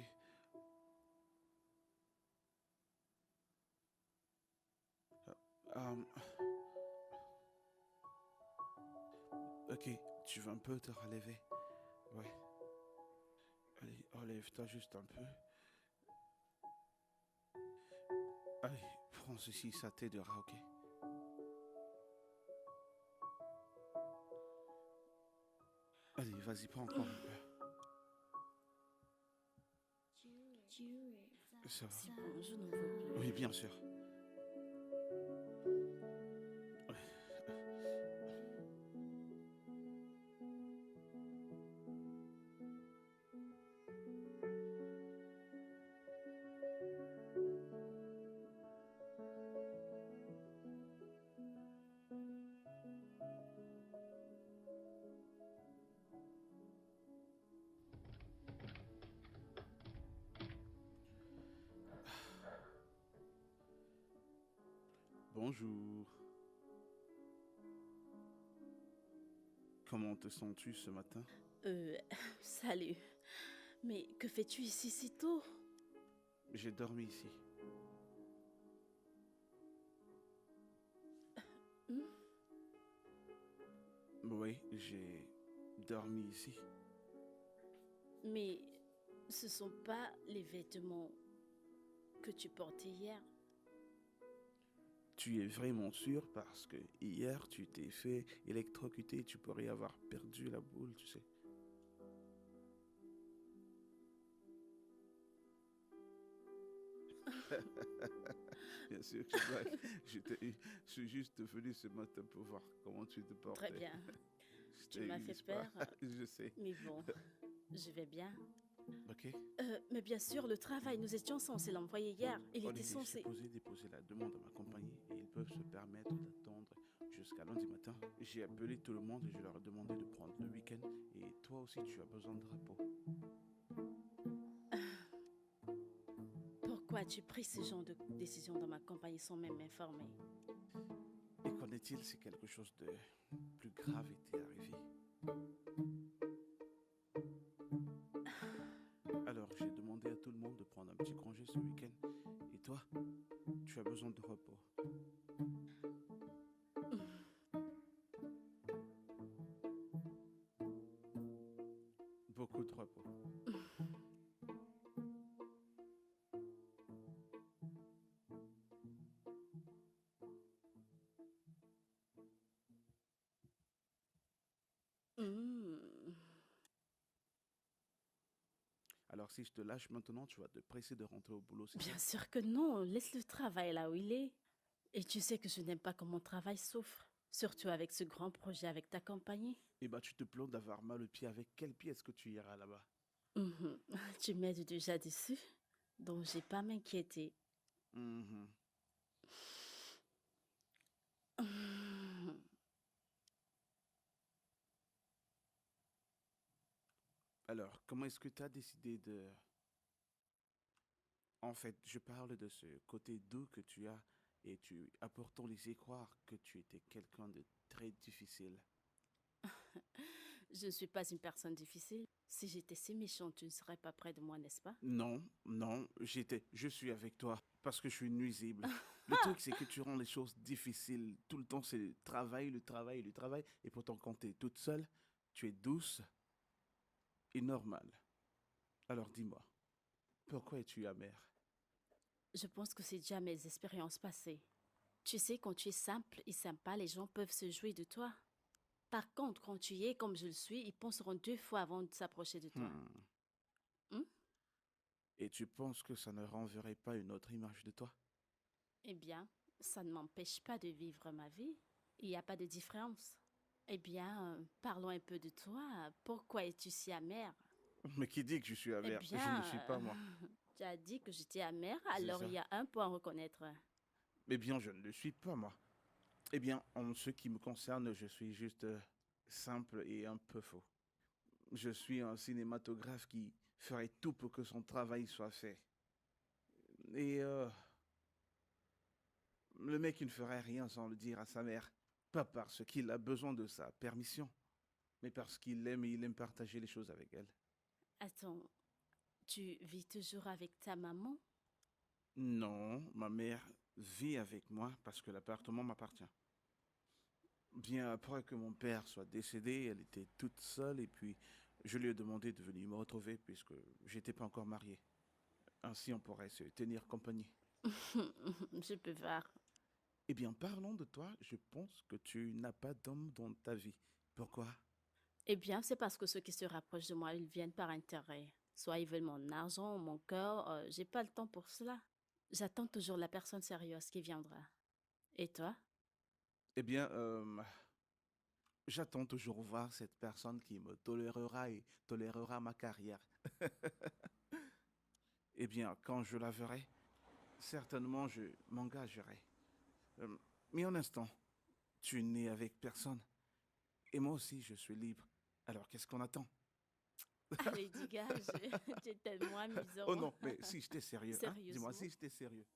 Euh, ok, tu veux un peu te relever? Ouais. Allez, relève-toi juste un peu. Allez, prends ceci, ça t'aidera, ok? Allez, vas-y, prends encore un peu. Ça va? C'est bon, je n'en veux plus. Oui, bien sûr. Bonjour. Comment te sens-tu ce matin? Euh, salut. Mais que fais-tu ici si tôt? J'ai dormi ici. Hmm? Oui, j'ai dormi ici. Mais ce sont pas les vêtements que tu portais hier. Tu es vraiment sûr parce que hier tu t'es fait électrocuter et tu pourrais avoir perdu la boule, tu sais. Bien sûr que je blague. Je suis juste venu ce matin pour voir comment tu te portais. Très bien. Je Tu t'ai m'as eu, fait n'est-ce pas? peur. Je sais. Mais bon, je vais bien. Ok. Mais bien sûr, le travail, nous étions censés l'envoyer hier. Il était Olivier, j'ai censé... posé déposer la demande à ma compagnie et ils peuvent se permettre d'attendre jusqu'à lundi matin. J'ai appelé tout le monde et je leur ai demandé de prendre le week-end et toi aussi tu as besoin de repos. Pourquoi as-tu pris ce genre de décision dans ma compagnie sans même m'informer? Et qu'en est-il si quelque chose de plus grave était arrivé? Alors j'ai demandé à tout le monde de prendre un petit congé ce week-end. Et toi, tu as besoin de repos. Beaucoup de repos. Hmm. Alors si je te lâche maintenant, tu vas te presser de rentrer au boulot, c'est ça? Bien sûr que non, laisse le travail là où il est. Et tu sais que je n'aime pas quand mon travail souffre, surtout avec ce grand projet avec ta compagnie. Eh ben tu te plains d'avoir mal au pied. Avec quel pied est-ce que tu iras là-bas? Mhm. Tu m'aides déjà dessus, donc j'ai pas à m'inquiéter. Mhm. Mhm. Alors, comment est-ce que tu as décidé de... En fait, je parle de ce côté doux que tu as et tu as pourtant laissé croire que tu étais quelqu'un de très difficile. Je ne suis pas une personne difficile. Si j'étais si méchante, tu ne serais pas près de moi, n'est-ce pas? Non, non, je suis avec toi parce que je suis nuisible. Le truc, c'est que tu rends les choses difficiles. Tout le temps, c'est le travail, le travail, le travail. Et pourtant, quand tu es toute seule, tu es douce et normale. Alors dis-moi, pourquoi es-tu amère? Je pense que c'est déjà mes expériences passées. Tu sais, quand tu es simple et sympa, les gens peuvent se jouer de toi. Par contre, quand tu y es comme je le suis, ils penseront 2 fois avant de s'approcher de toi. Hmm? Et tu penses que ça ne renverrait pas une autre image de toi? Eh bien, ça ne m'empêche pas de vivre ma vie. Il n'y a pas de différence. Eh bien, parlons un peu de toi. Pourquoi es-tu si amère? Mais qui dit que je suis Eh amer? Je ne le suis bien, pas, moi. tu as dit que j'étais amère, C'est alors ça. il y a un point à reconnaître. Eh bien, je ne le suis pas, moi. Eh bien, en ce qui me concerne, je suis juste simple et un peu faux. Je suis un cinématographe qui ferait tout pour que son travail soit fait. Et le mec, il ne ferait rien sans le dire à sa mère. Pas parce qu'il a besoin de sa permission, mais parce qu'il aime et il aime partager les choses avec elle. Attends, tu vis toujours avec ta maman? Non, ma mère vit avec moi parce que l'appartement m'appartient. Bien après que mon père soit décédé, elle était toute seule et puis je lui ai demandé de venir me retrouver puisque j'étais pas encore marié. Ainsi on pourrait se tenir compagnie. Je peux voir. Eh bien, parlons de toi. Je pense que tu n'as pas d'homme dans ta vie. Pourquoi? Eh bien, c'est parce que ceux qui se rapprochent de moi, ils viennent par intérêt. Soit ils veulent mon argent, mon cœur, j'ai pas le temps pour cela. J'attends toujours la personne sérieuse qui viendra. Et toi? Eh bien, j'attends toujours voir cette personne qui me tolérera et tolérera ma carrière. Eh bien, quand je la verrai, certainement je m'engagerai. Euh, mais un instant, tu n'es avec personne. Et moi aussi, je suis libre. Alors, qu'est-ce qu'on attend? Allez, dégage, tu es tellement amusant. Oh non, mais si j'étais sérieux, hein? Dis-moi Sérieusement? si j'étais sérieux.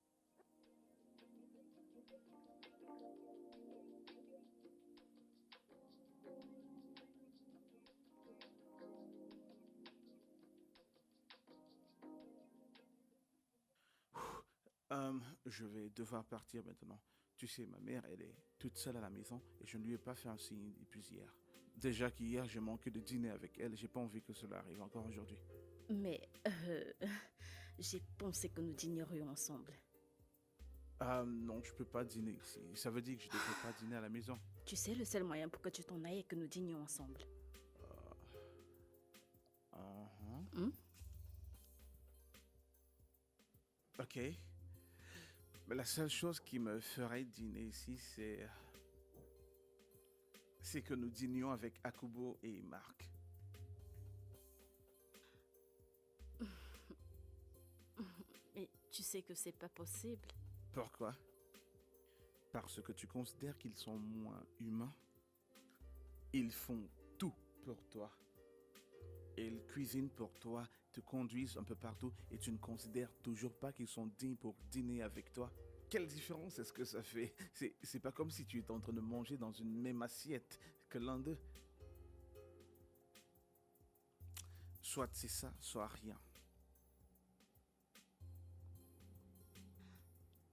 Je vais devoir partir maintenant. Tu sais, ma mère, elle est toute seule à la maison et je ne lui ai pas fait un signe depuis hier. Déjà qu'hier, j'ai manqué de dîner avec elle, j'ai pas envie que cela arrive encore aujourd'hui. Mais j'ai pensé que nous dînerions ensemble. Ah non, je peux pas dîner ici. Ça veut dire que je devrais pas dîner à la maison. Tu sais, le seul moyen pour que tu t'en ailles est que nous dînions ensemble. Uh-huh. Hmm? Ok. Mais la seule chose qui me ferait dîner ici, c'est que nous dînions avec Akubo et Marc. Mais tu sais que c'est pas possible. Pourquoi? Parce que tu considères qu'ils sont moins humains. Ils font tout pour toi. Ils cuisinent pour toi, te conduisent un peu partout et tu ne considères toujours pas qu'ils sont dignes pour dîner avec toi. Quelle différence est-ce que ça fait? C'est pas comme si tu étais en train de manger dans une même assiette que l'un d'eux. Soit c'est ça, soit rien.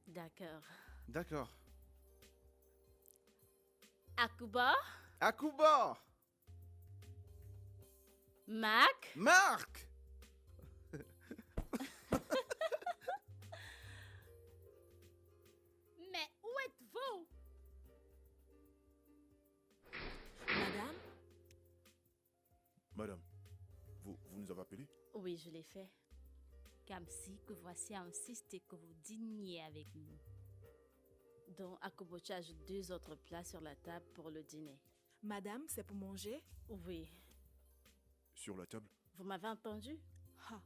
D'accord. D'accord. Akuba? Akuba! Mac? Marc! Mais où êtes-vous? Madame, Madame, vous nous avez appelé? Oui, je l'ai fait. Kamsi, que voici insisté que vous dîniez avec nous. Donc, Akubo, tu ajoutes 2 autres plats sur la table pour le dîner. madame, c'est pour manger? Oui, Sur la table? vous m'avez entendu? Ah,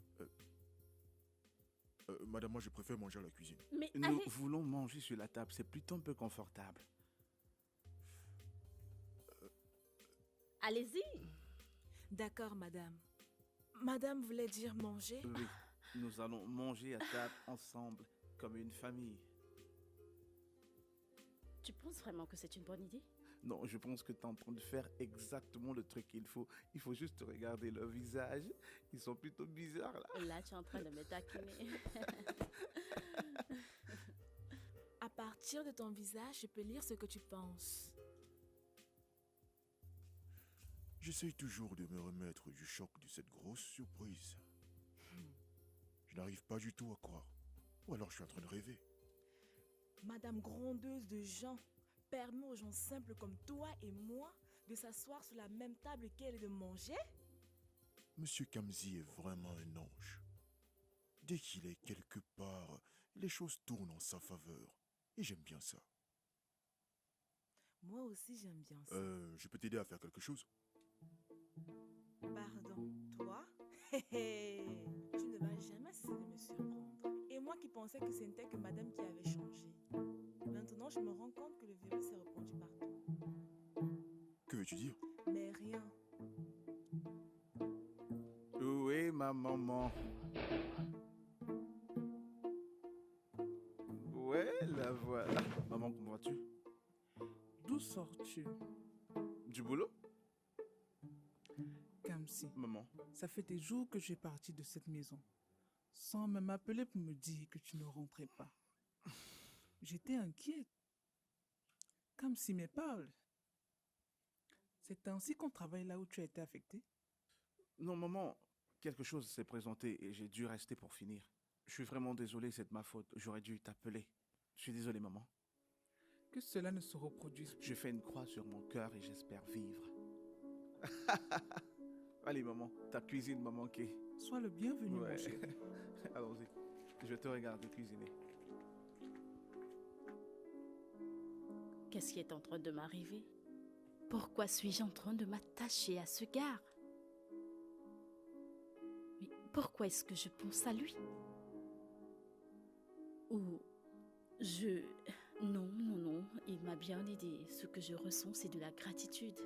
Madame, moi je préfère manger à la cuisine. Mais Nous allez, voulons manger sur la table, c'est plutôt un peu confortable. allez-y. d'accord, madame. Madame voulait dire manger? Oui, nous allons manger à table ensemble, comme une famille. Tu penses vraiment que c'est une bonne idée? Non, je pense que tu es en train de faire exactement le truc qu'il faut. Il faut juste regarder leur visage. Ils sont plutôt bizarres là. Là, tu es en train de me taquiner. À partir de ton visage, je peux lire ce que tu penses. J'essaye toujours de me remettre du choc de cette grosse surprise. Je n'arrive pas du tout à croire. Ou alors je suis en train de rêver. Madame grondeuse de gens permet aux gens simples comme toi et moi de s'asseoir sur la même table qu'elle et de manger? Monsieur Kamzi est vraiment un ange. Dès qu'il est quelque part, les choses tournent en sa faveur. Et j'aime bien ça. Moi aussi, j'aime bien ça. Je peux t'aider à faire quelque chose? Pardon, toi? Tu ne vas jamais cesser de me surprendre. Et moi qui pensais que ce n'était que madame qui avait changé. Maintenant, je me rends compte que le virus s'est répandu partout. Que veux-tu dire? Mais rien. Où est ma maman? Ouais, la voilà. Maman, comment vas-tu? D'où sors-tu, Du boulot? Kamsi? Maman. Ça fait des jours que je suis parti de cette maison, sans même m'appeler pour me dire que tu ne rentrais pas. J'étais inquiète. Kamsi, mais parle. C'est ainsi qu'on travaille là où tu as été affecté? Non, maman, quelque chose s'est présenté et j'ai dû rester pour finir. Je suis vraiment désolé, c'est de ma faute. J'aurais dû t'appeler. Je suis désolé, maman. Que cela ne se reproduise plus. Je fais une croix sur mon cœur et j'espère vivre. Allez, maman, ta cuisine m'a manqué. Sois le bienvenu, Ouais. mon chéri. Allons-y. Je vais te regarder cuisiner. Qu'est-ce qui est en train de m'arriver? Pourquoi suis-je en train de m'attacher à ce gars? Mais pourquoi est-ce que je pense à lui? Ou je... Non, non, non, il m'a bien aidé. Ce que je ressens, c'est de la gratitude.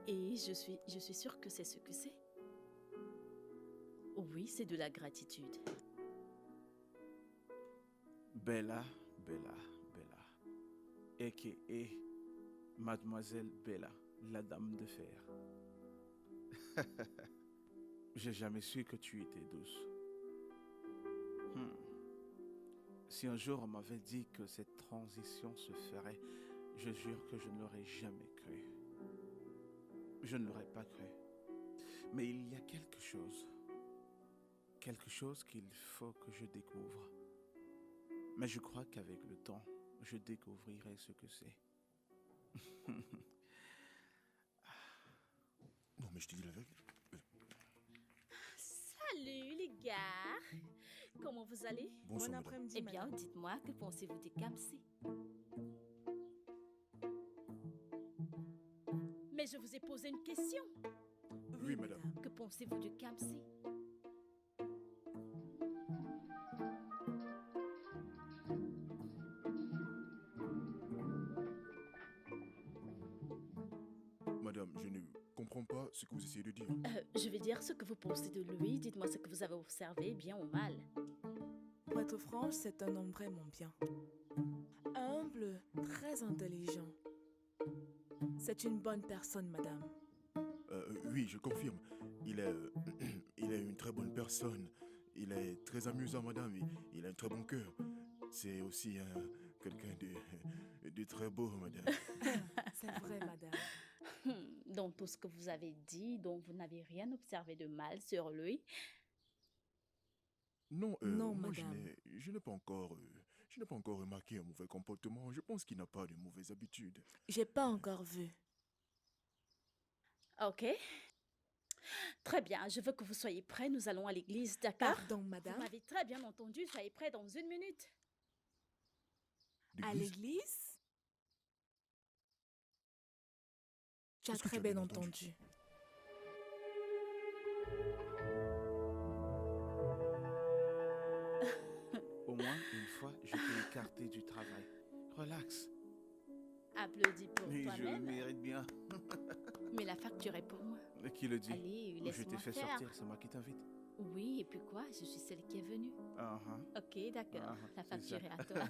Et je suis sûre que c'est ce que c'est. Oui, c'est de la gratitude. Bella, Bella, Bella. A.K.A. Mademoiselle Bella, la dame de fer. J'ai jamais su que tu étais douce. Si un jour on m'avait dit que cette transition se ferait, je jure que je ne l'aurais jamais cru. Je ne l'aurais pas cru. Mais il y a quelque chose qu'il faut que je découvre. Mais je crois qu'avec le temps, je découvrirai ce que c'est. Non, mais je te dis la vérité. Salut les gars! Comment vous allez? Bonsoir, Bon madame. après-midi, Eh bien, madame. dites-moi, que pensez-vous de Kamsi? Mais je vous ai posé une question. Oui, madame. Que pensez-vous de Kamsi? Madame, je ne comprends pas ce que vous essayez de dire. Je vais dire ce que vous pensez de lui. Dites-moi ce que vous avez observé, bien ou mal. Pour être franche, c'est un homme vraiment bien. Humble, très intelligent. C'est une bonne personne, madame. Oui, je confirme. Il est, il est une très bonne personne. Il est très amusant, madame. Il a un très bon cœur. C'est aussi quelqu'un de très beau, madame. C'est vrai, madame. Dans tout ce que vous avez dit, donc vous n'avez rien observé de mal sur lui. Non, Non, moi madame. je n'ai pas encore remarqué un mauvais comportement. Je pense qu'il n'a pas de mauvaises habitudes. J'ai pas encore vu. Ok. Très bien, je veux que vous soyez prêts. Nous allons à l'église, d'accord? Pardon, Vous madame. m'avez très bien entendu. Soyez prêts dans 1 minute. À L'église? l'église? Tu as Est-ce que très tu as bien bien entendu. Au moins, une fois, je t'ai écarté du travail. Relax. Applaudis pour Mais je le toi-même. mérite bien. Mais la facture est pour moi. Mais qui le dit? Allez, Je laisse-moi t'ai fait faire. sortir, c'est moi qui t'invite. Oui, et puis quoi? Je suis celle qui est venue. Ok, d'accord. Ah, La c'est facture ça. est à toi.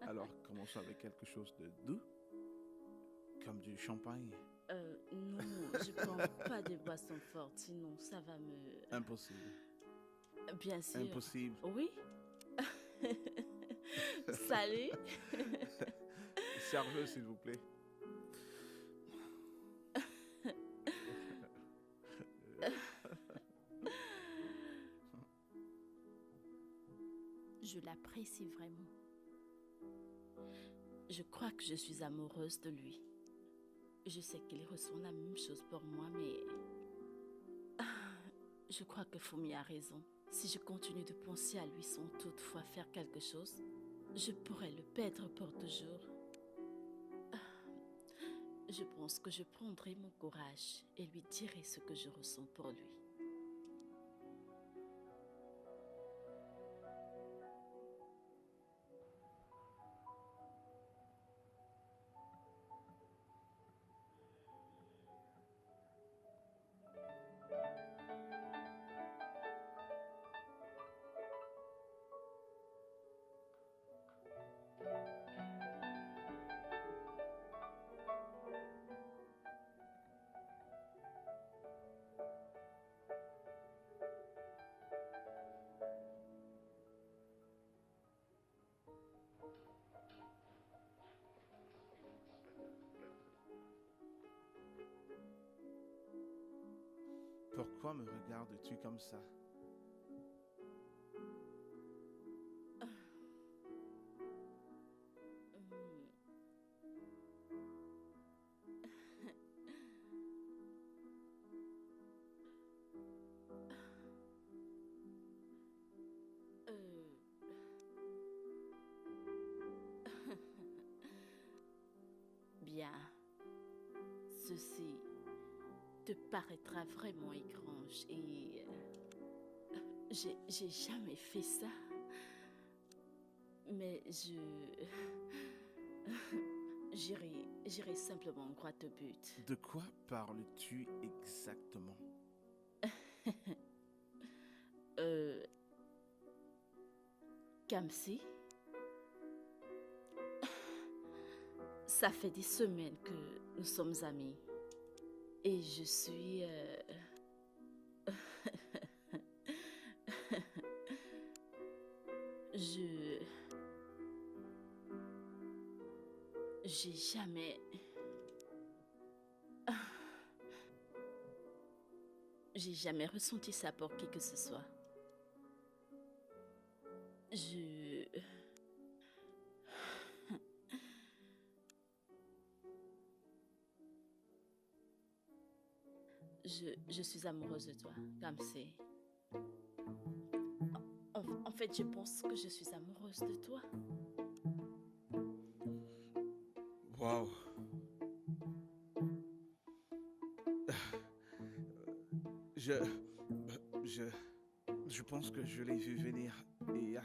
Alors, commençons avec quelque chose de doux, comme du champagne. Non, je prends pas de boissons fortes, sinon ça va me... Impossible. Bien sûr. Impossible. Oui. Salut. Serveur, s'il vous plaît. Je l'apprécie vraiment. Je crois que je suis amoureuse de lui. Je sais qu'il ressent la même chose pour moi, mais... Je crois que Fumi a raison. Si je continue de penser à lui sans toutefois faire quelque chose, je pourrais le perdre pour toujours. Je pense que je prendrai mon courage et lui dirai ce que je ressens pour lui. Pourquoi me regardes-tu comme ça? Bien, ceci te paraîtra vraiment étrange et j'ai jamais fait ça, mais j'irai simplement droit au but. De quoi parles-tu exactement? Kamsi, ça fait des semaines que nous sommes amis et je suis... J'ai jamais... J'ai jamais ressenti ça pour qui que ce soit. Je suis amoureuse de toi, Kamsi. En fait, je pense que je suis amoureuse de toi. Waouh! Je pense que je l'ai vu venir et...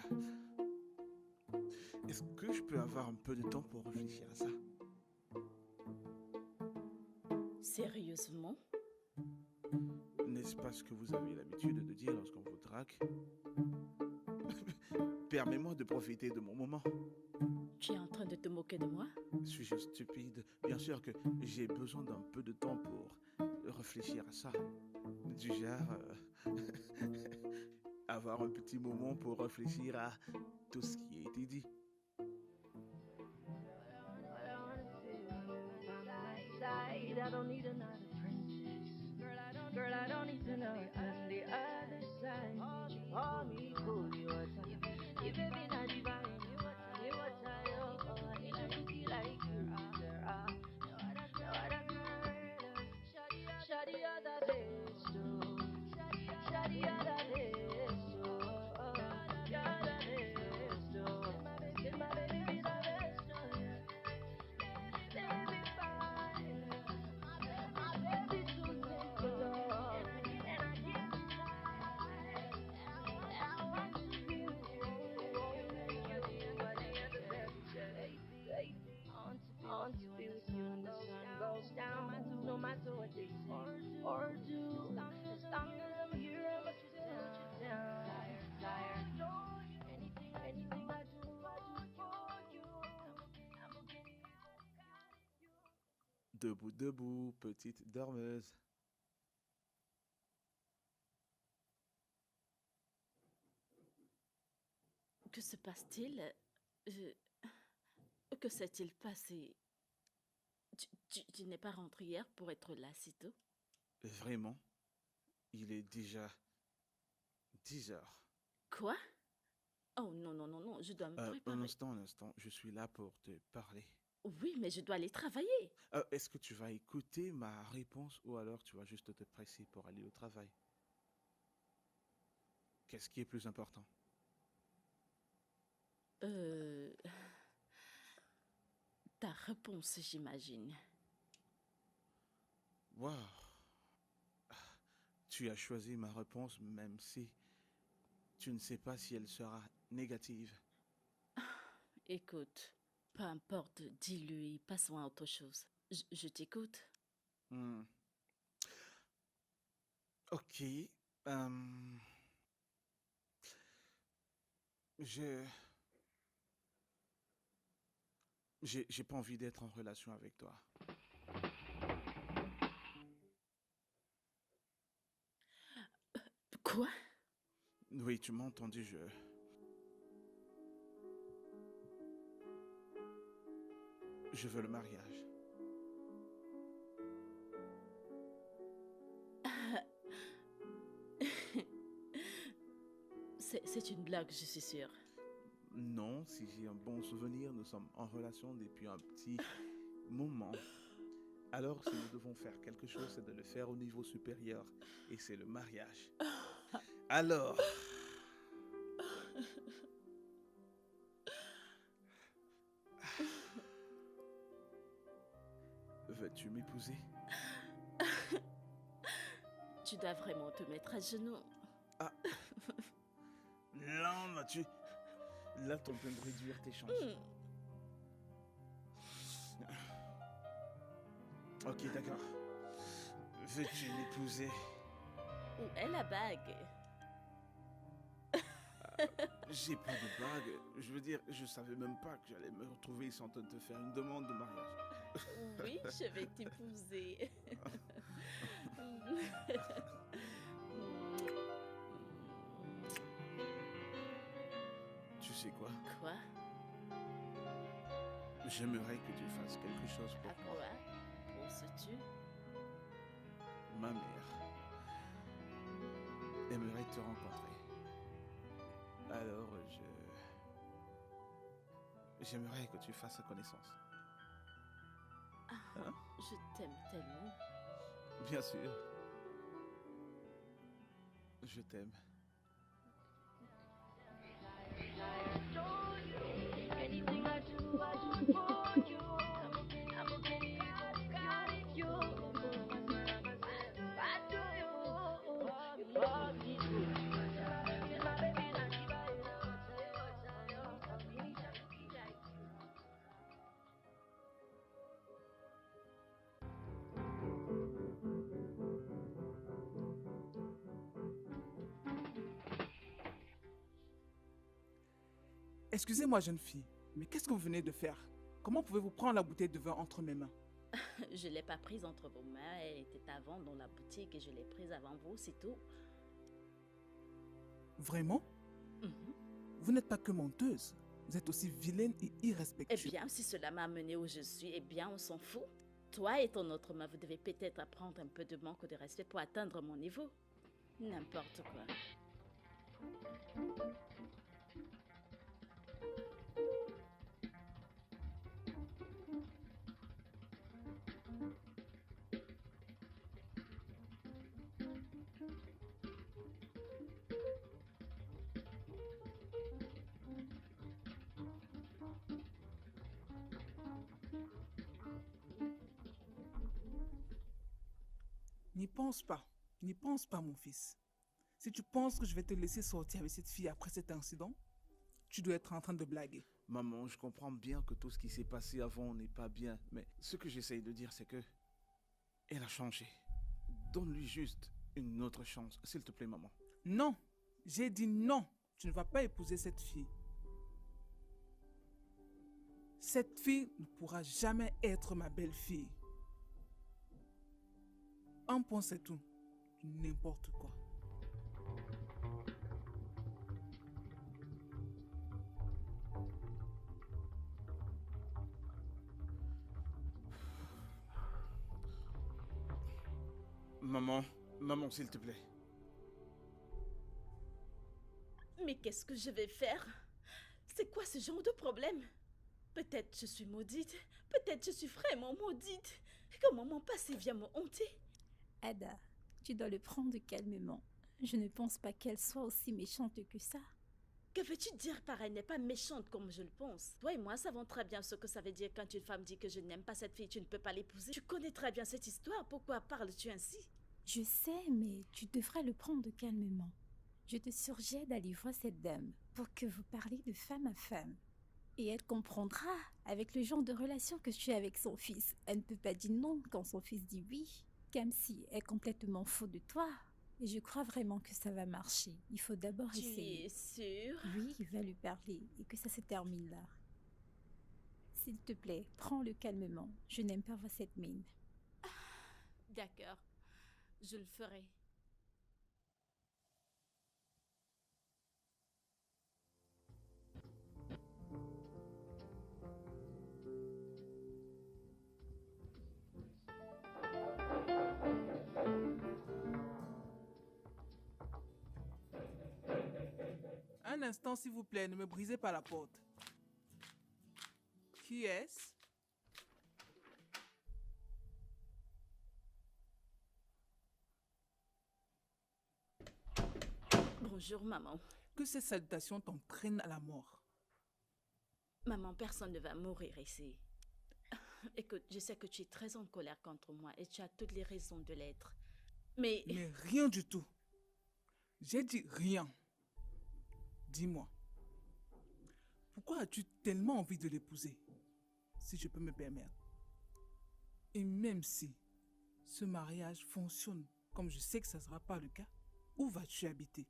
Est-ce que je peux avoir un peu de temps pour réfléchir à ça? Sérieusement? N'est-ce pas ce que vous avez l'habitude de dire lorsqu'on vous drague? Permets-moi de profiter de mon moment. Tu es en train de te moquer de moi? Suis-je stupide? Bien sûr que j'ai besoin d'un peu de temps pour réfléchir à ça. Du genre... avoir un petit moment pour réfléchir à tout ce qui a été dit. I don't need another princess. Girl, I don't need to know. On the other side, you call me cool. You what I, you baby not divine. You what I, oh, you know me like you, girl. No other girl. Shawty other day, so. Shawty other day, so. The other day, so. My baby be the best, so. Baby, fine. My baby too simple, love. And I can't decide. I want to be with you. But I have to baby. I want to be with you when the sun goes down. No matter what they say or do. As long as I'm here, I must put you down. Tired. Anything I do for you. I'm getting Debout, debout, petite dormeuse. Que se passe-t-il? Que s'est-il passé? Tu n'es pas rentré hier pour être là si tôt? Vraiment? Il est déjà 10 heures. Quoi? Oh non, non, non, non, je dois me Un préparer. instant, je suis là pour te parler. Oui, mais je dois aller travailler. Est-ce que tu vas écouter ma réponse ou alors tu vas juste te presser pour aller au travail? Qu'est-ce qui est plus important? Euh... Ta réponse, j'imagine. Waouh! Tu as choisi ma réponse même si tu ne sais pas si elle sera négative. Écoute, peu importe, dis-lui, passons à autre chose. Je t'écoute. Hmm. Ok. euh, je... J'ai pas envie d'être en relation avec toi. Quoi? Oui, tu m'as entendu, je veux le mariage. C'est une blague, je suis sûre. Non, si j'ai un bon souvenir, nous sommes en relation depuis un petit moment. Alors, si nous devons faire quelque chose, c'est de le faire au niveau supérieur. Et c'est le mariage. Alors, veux-tu m'épouser? Tu dois vraiment te mettre à genoux. Ah, non, là, t'es en train de réduire tes chances. Ok, d'accord. Veux-tu m'épouser? Où est la bague? J'ai pas de bague. Je veux dire, je savais même pas que j'allais me retrouver sans te faire une demande de mariage. Oui, je vais t'épouser. Tu sais quoi? Quoi? J'aimerais que tu fasses quelque chose pour À moi. quoi penses-tu? Ma mère aimerait te rencontrer. Alors, j'aimerais que tu fasses sa connaissance. Hein? Je t'aime tellement. Bien sûr. Je t'aime. Anything I do for you. I'm okay, I got it, you. I do you. You love me too. My baby, not Excusez-moi, jeune fille, mais qu'est-ce que vous venez de faire? Comment pouvez-vous prendre la bouteille de vin entre mes mains? Je ne l'ai pas prise entre vos mains. Elle était avant dans la boutique et je l'ai prise avant vous, c'est tout. Vraiment? Mhm. Vous n'êtes pas que menteuse. Vous êtes aussi vilaine et Eh irrespectueuse. bien, si cela m'a amené où je suis, eh bien, on s'en fout. Toi et ton autre main, vous devez peut-être apprendre un peu de manque de respect pour atteindre mon niveau. N'importe quoi. N'y pense pas. N'y pense pas, mon fils. Si tu penses que je vais te laisser sortir avec cette fille après cet incident, tu dois être en train de blaguer. Maman, je comprends bien que tout ce qui s'est passé avant n'est pas bien, mais ce que j'essaye de dire, c'est que elle a changé. Donne-lui juste une autre chance, s'il te plaît, maman. Non, j'ai dit non. Tu ne vas pas épouser cette fille. Cette fille ne pourra jamais être ma belle-fille. Un point, c'est tout. N'importe quoi. Maman, s'il te plaît. Mais qu'est-ce que je vais faire? C'est quoi ce genre de problème? Peut-être je suis maudite, peut-être je suis vraiment maudite. Comment mon passé vient me hanter? Ada, tu dois le prendre calmement. Je ne pense pas qu'elle soit aussi méchante que ça. Que veux-tu dire par elle n'est pas méchante comme je le pense? Toi et moi savons très bien ce que ça veut dire quand une femme dit que je n'aime pas cette fille, tu ne peux pas l'épouser. Tu connais très bien cette histoire, pourquoi parles-tu ainsi? Je sais, mais tu devrais le prendre calmement. Je te suggère d'aller voir cette dame pour que vous parliez de femme à femme. Et elle comprendra avec le genre de relation que tu as avec son fils. Elle ne peut pas dire non quand son fils dit oui. Kamsi est complètement faux de toi. Et je crois vraiment que ça va marcher. Il faut d'abord Tu essayer. es sûre? Oui, va lui parler et que ça se termine là. S'il te plaît, prends-le calmement. Je n'aime pas voir cette mine. D'accord, je le ferai. Un instant, s'il vous plaît, ne me brisez pas la porte. Qui est-ce? Bonjour maman. Que ces salutations t'entraînent à la mort. Maman, personne ne va mourir ici. Écoute, je sais que tu es très en colère contre moi et tu as toutes les raisons de l'être. Mais Mais rien du tout. J'ai dit rien. Dis-moi, pourquoi as-tu tellement envie de l'épouser, si je peux me permettre? Et même si ce mariage fonctionne comme je sais que ça ne sera pas le cas, où vas-tu habiter?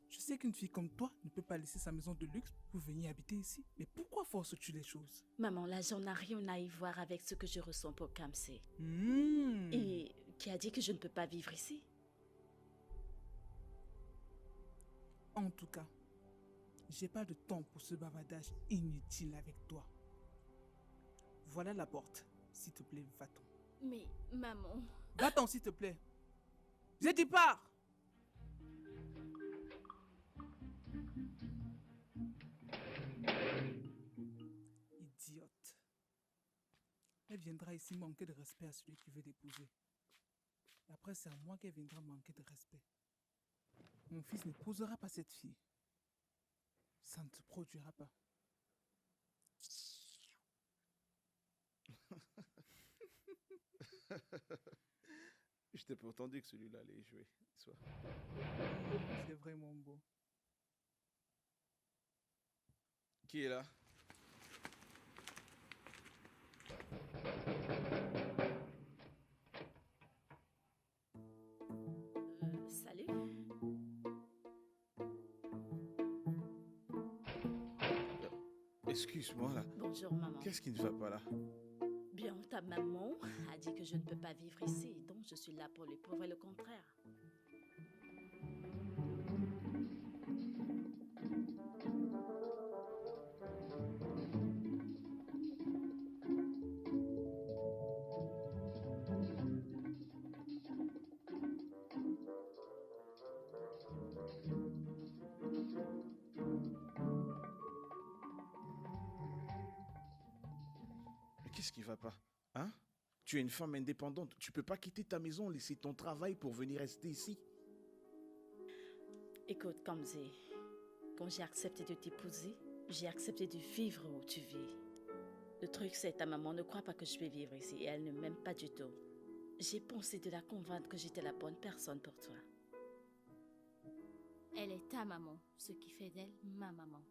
Je sais qu'une fille comme toi ne peut pas laisser sa maison de luxe pour venir habiter ici. Mais pourquoi forces-tu les choses? maman, l'argent n'a rien à y voir avec ce que je ressens pour Kamsi. Hmm. Et qui a dit que je ne peux pas vivre ici? En tout cas, j'ai pas de temps pour ce bavardage inutile avec toi. Voilà la porte. S'il te plaît, va-t'en. Mais, maman... Va-t'en, s'il te plaît. J'ai dit pars! Idiote. Elle viendra ici manquer de respect à celui qui veut l'épouser. Et après, c'est à moi qu'elle viendra manquer de respect. Mon fils n'épousera pas cette fille. Ça ne se produira pas. Je t'ai pourtant dit que celui-là allait jouer. Soit. C'est vraiment beau. Qui est là? Salut. Excuse-moi là. Bonjour maman. Qu'est-ce qui ne va pas là? Bien, ta maman a dit que je ne peux pas vivre ici, donc je suis là pour lui prouver le contraire. Mais qu'est-ce qui va pas? Hein? Tu es une femme indépendante. Tu peux pas quitter ta maison, laisser ton travail pour venir rester ici. Écoute, Kamsi, quand j'ai accepté de t'épouser, j'ai accepté de vivre où tu vis. Le truc, c'est ta maman ne croit pas que je vais vivre ici et elle ne m'aime pas du tout. J'ai pensé de la convaincre que j'étais la bonne personne pour toi. Elle est ta maman, ce qui fait d'elle ma maman.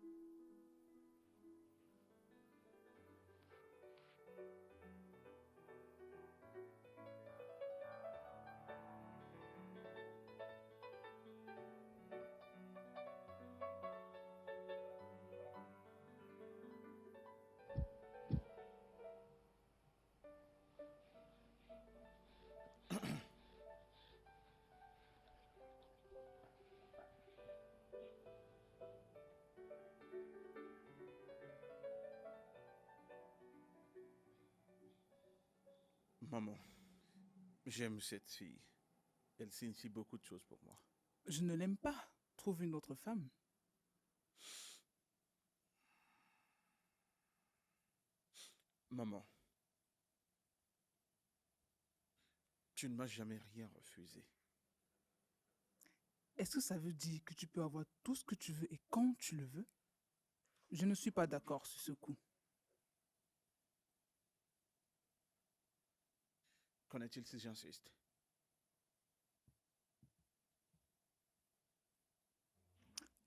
Maman, j'aime cette fille. Elle signifie beaucoup de choses pour moi. Je ne l'aime pas. Trouve une autre femme. Maman, tu ne m'as jamais rien refusé. Est-ce que ça veut dire que tu peux avoir tout ce que tu veux et quand tu le veux? Je ne suis pas d'accord sur ce coup. Qu'en est-il si j'insiste?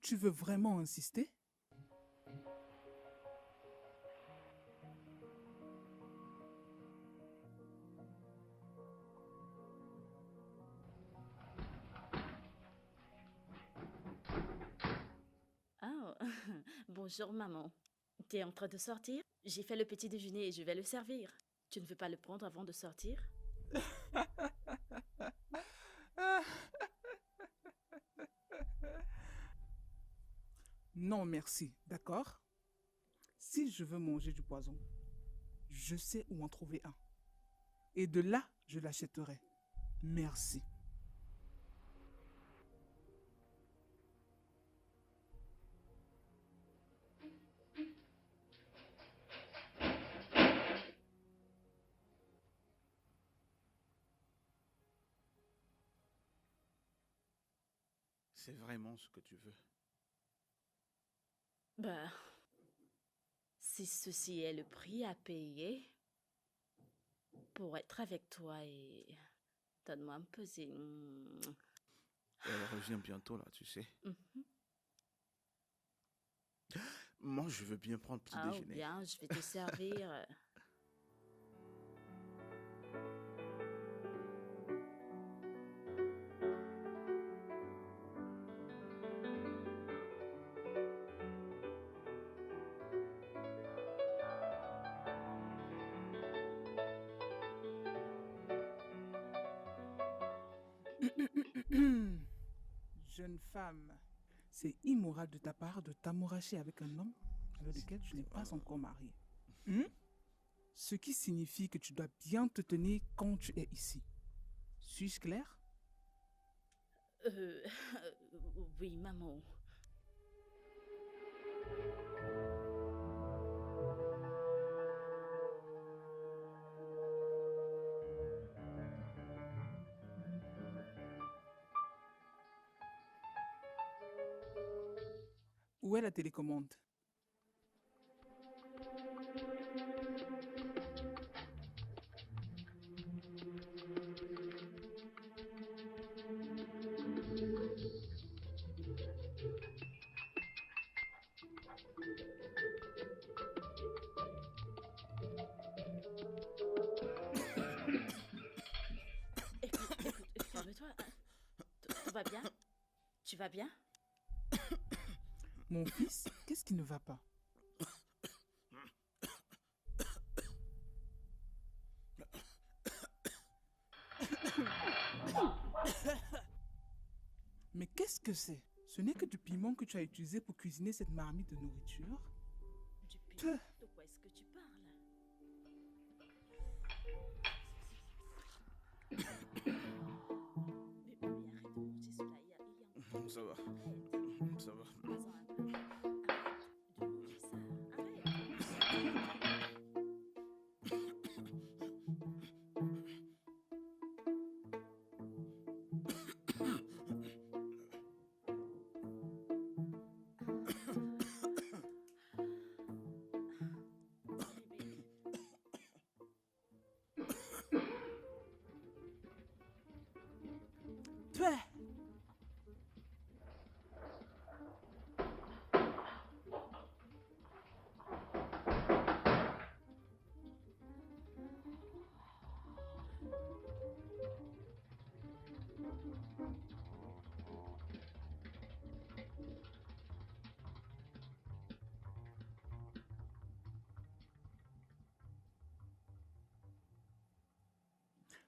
Tu veux vraiment insister? Ah, bonjour maman. T'es en train de sortir? J'ai fait le petit déjeuner et je vais le servir. Tu ne veux pas le prendre avant de sortir? Non, merci, d'accord? Si je veux manger du poison, je sais où en trouver un. Et de là, je l'achèterai. Merci. C'est vraiment ce que tu veux. Bah, si ceci est le prix à payer pour être avec toi et donne-moi un peu. Elle revient bientôt là, tu sais. Mhm. Moi, je veux bien prendre petit Ah, ou déjeuner. bien, je vais te servir. Jeune femme, c'est immoral de ta part de t'amouracher avec un homme avec lequel tu n'es pas encore marié. Ce qui signifie que tu dois bien te tenir quand tu es ici. Suis-je clair? Euh, oui, maman. Où est la télécommande? Écoute, calme-toi. Hein. Tout va bien? Tu vas bien? Mon fils, qu'est-ce qui ne va pas? Mais qu'est-ce que c'est? Ce n'est que du piment que tu as utilisé pour cuisiner cette marmite de nourriture? Du piment? De quoi est-ce que tu parles? Mais arrête de manger cela. Il y a encore... Ça va. Arrête. Ça va. Vas-en un peu. Arrête de manger ça. Arrête. Bébé. Toi!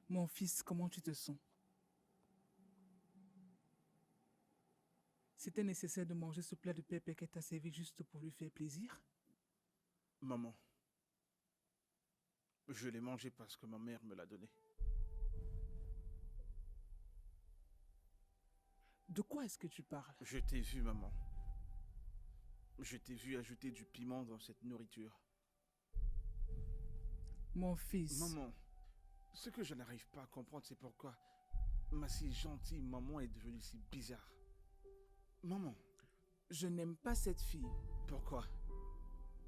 Mon fils, comment tu te sens? C'était nécessaire de manger ce plat de pépé qu'elle t'a servi juste pour lui faire plaisir? Maman, je l'ai mangé parce que ma mère me l'a donné. De quoi est-ce que tu parles? Je t'ai vu, maman. Je t'ai vu ajouter du piment dans cette nourriture. Mon fils. Maman, ce que je n'arrive pas à comprendre, c'est pourquoi ma si gentille maman est devenue si bizarre. Maman, Je n'aime pas cette fille. pourquoi?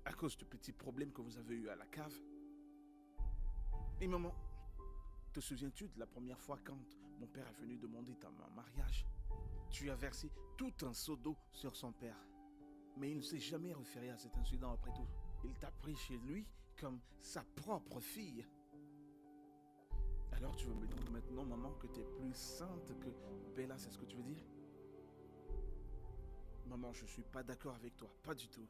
À cause du petit problème que vous avez eu à la cave? Et maman, te souviens-tu de la première fois quand mon père est venu demander ta main en mariage? Tu as versé tout un seau d'eau sur son père. Mais il ne s'est jamais référé à cet incident après tout. Il t'a pris chez lui comme sa propre fille. Alors tu veux me dire maintenant, maman, que tu es plus sainte que Bella, c'est ce que tu veux dire? Maman, je suis pas d'accord avec toi, pas du tout.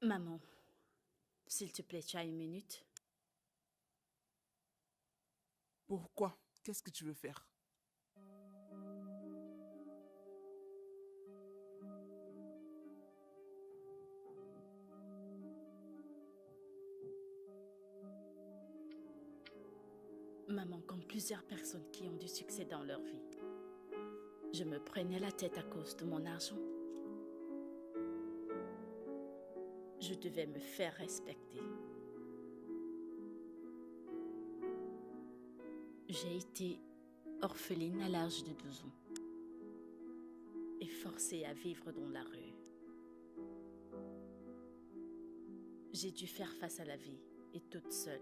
Maman, s'il te plaît, tu as une minute? Pourquoi? Qu'est-ce que tu veux faire? Maman, comme plusieurs personnes qui ont du succès dans leur vie, je me prenais la tête à cause de mon argent. Je devais me faire respecter. J'ai été orpheline à l'âge de 12 ans et forcée à vivre dans la rue. J'ai dû faire face à la vie et toute seule.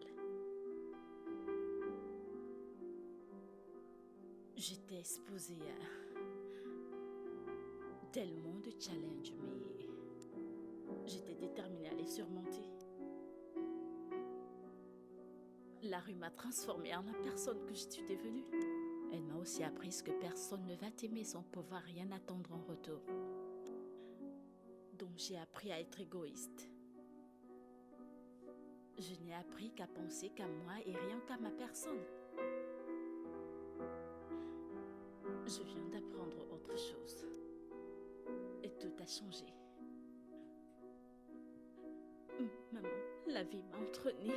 J'étais exposée à tellement de challenges, mais j'étais déterminée à les surmonter. La rue m'a transformée en la personne que je suis devenue. Elle m'a aussi appris que personne ne va t'aimer sans pouvoir rien attendre en retour. Donc j'ai appris à être égoïste. Je n'ai appris qu'à penser qu'à moi et rien qu'à ma personne. Je viens d'apprendre autre chose. Et tout a changé. Maman, la vie m'a entraînée.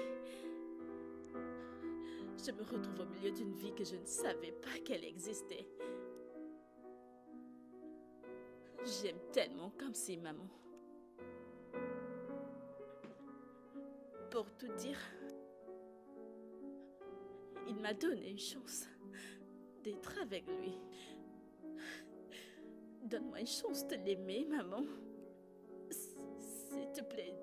Je me retrouve au milieu d'une vie que je ne savais pas qu'elle existait. J'aime tellement comme si, maman. Pour tout dire, il m'a donné une chance d'être avec lui. Donne-moi une chance de l'aimer, maman. S'il te plaît.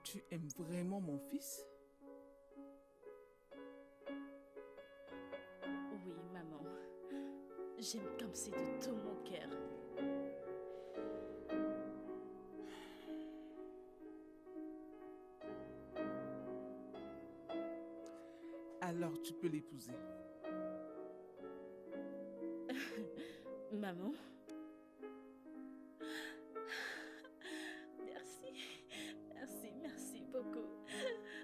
Tu aimes vraiment mon fils? Oui, maman. J'aime comme si de tout mon cœur. Alors tu peux l'épouser. Maman. Merci. Merci, merci beaucoup.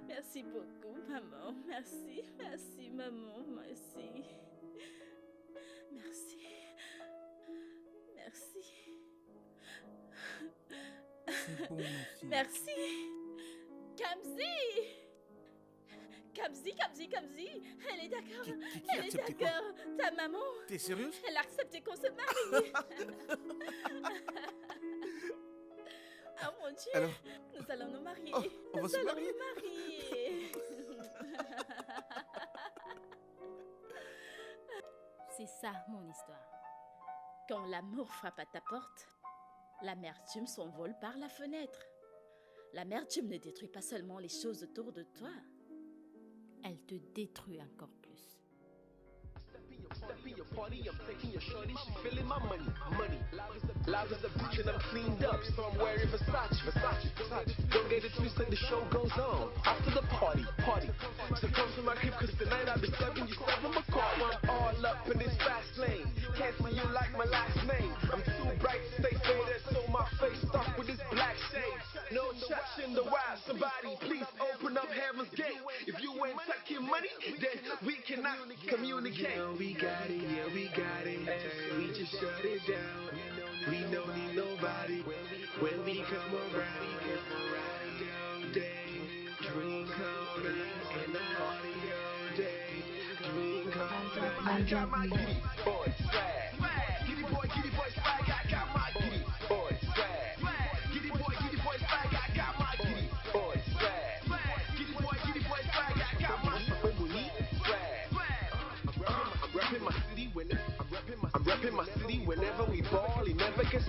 Merci beaucoup, maman. Merci, merci, maman. Merci. Merci. Merci. C'est bon, ma fille. Merci. Kamzi. Kamzi, elle est d'accord. Qui Elle est accepté quoi? d'accord. Ta maman, T'es sérieuse? elle a accepté qu'on se marie. Oh mon Dieu, Alors, nous allons nous marier. Oh, on va Nous se allons marier. nous marier. C'est ça mon histoire. Quand l'amour frappe à ta porte, l'amertume s'envole par la fenêtre. L'amertume ne détruit pas seulement les choses autour de toi. Elle te détruit encore plus. Step in your party, I'm taking your shorty, she feeling my money, money. Loud as a bitch and I'm cleaned up, so I'm wearing Versace. Don't get it twisted, the show goes on. After the party. So come to my crib, cause tonight I'll be stepping you stepping my car. I'm all up in this fast lane. Can't see you like my last name. I'm too bright, stay faded, so my face stuck with this black shade. No church in the wild, somebody please open up heaven's gate. If you ain't talking money, then we cannot communicate. You know we got it, yeah, we got it. We just shut it down. We don't need nobody. When we come around, we get around all day. Drink all night and party all day. Drink all night. I got my giddy boy swag. Giddy boy swag. I got my giddy boy swag. Giddy boy swag. I got my giddy boy swag. Giddy boy swag. I got my swag. I'm repping my city whenever we ball. He never gets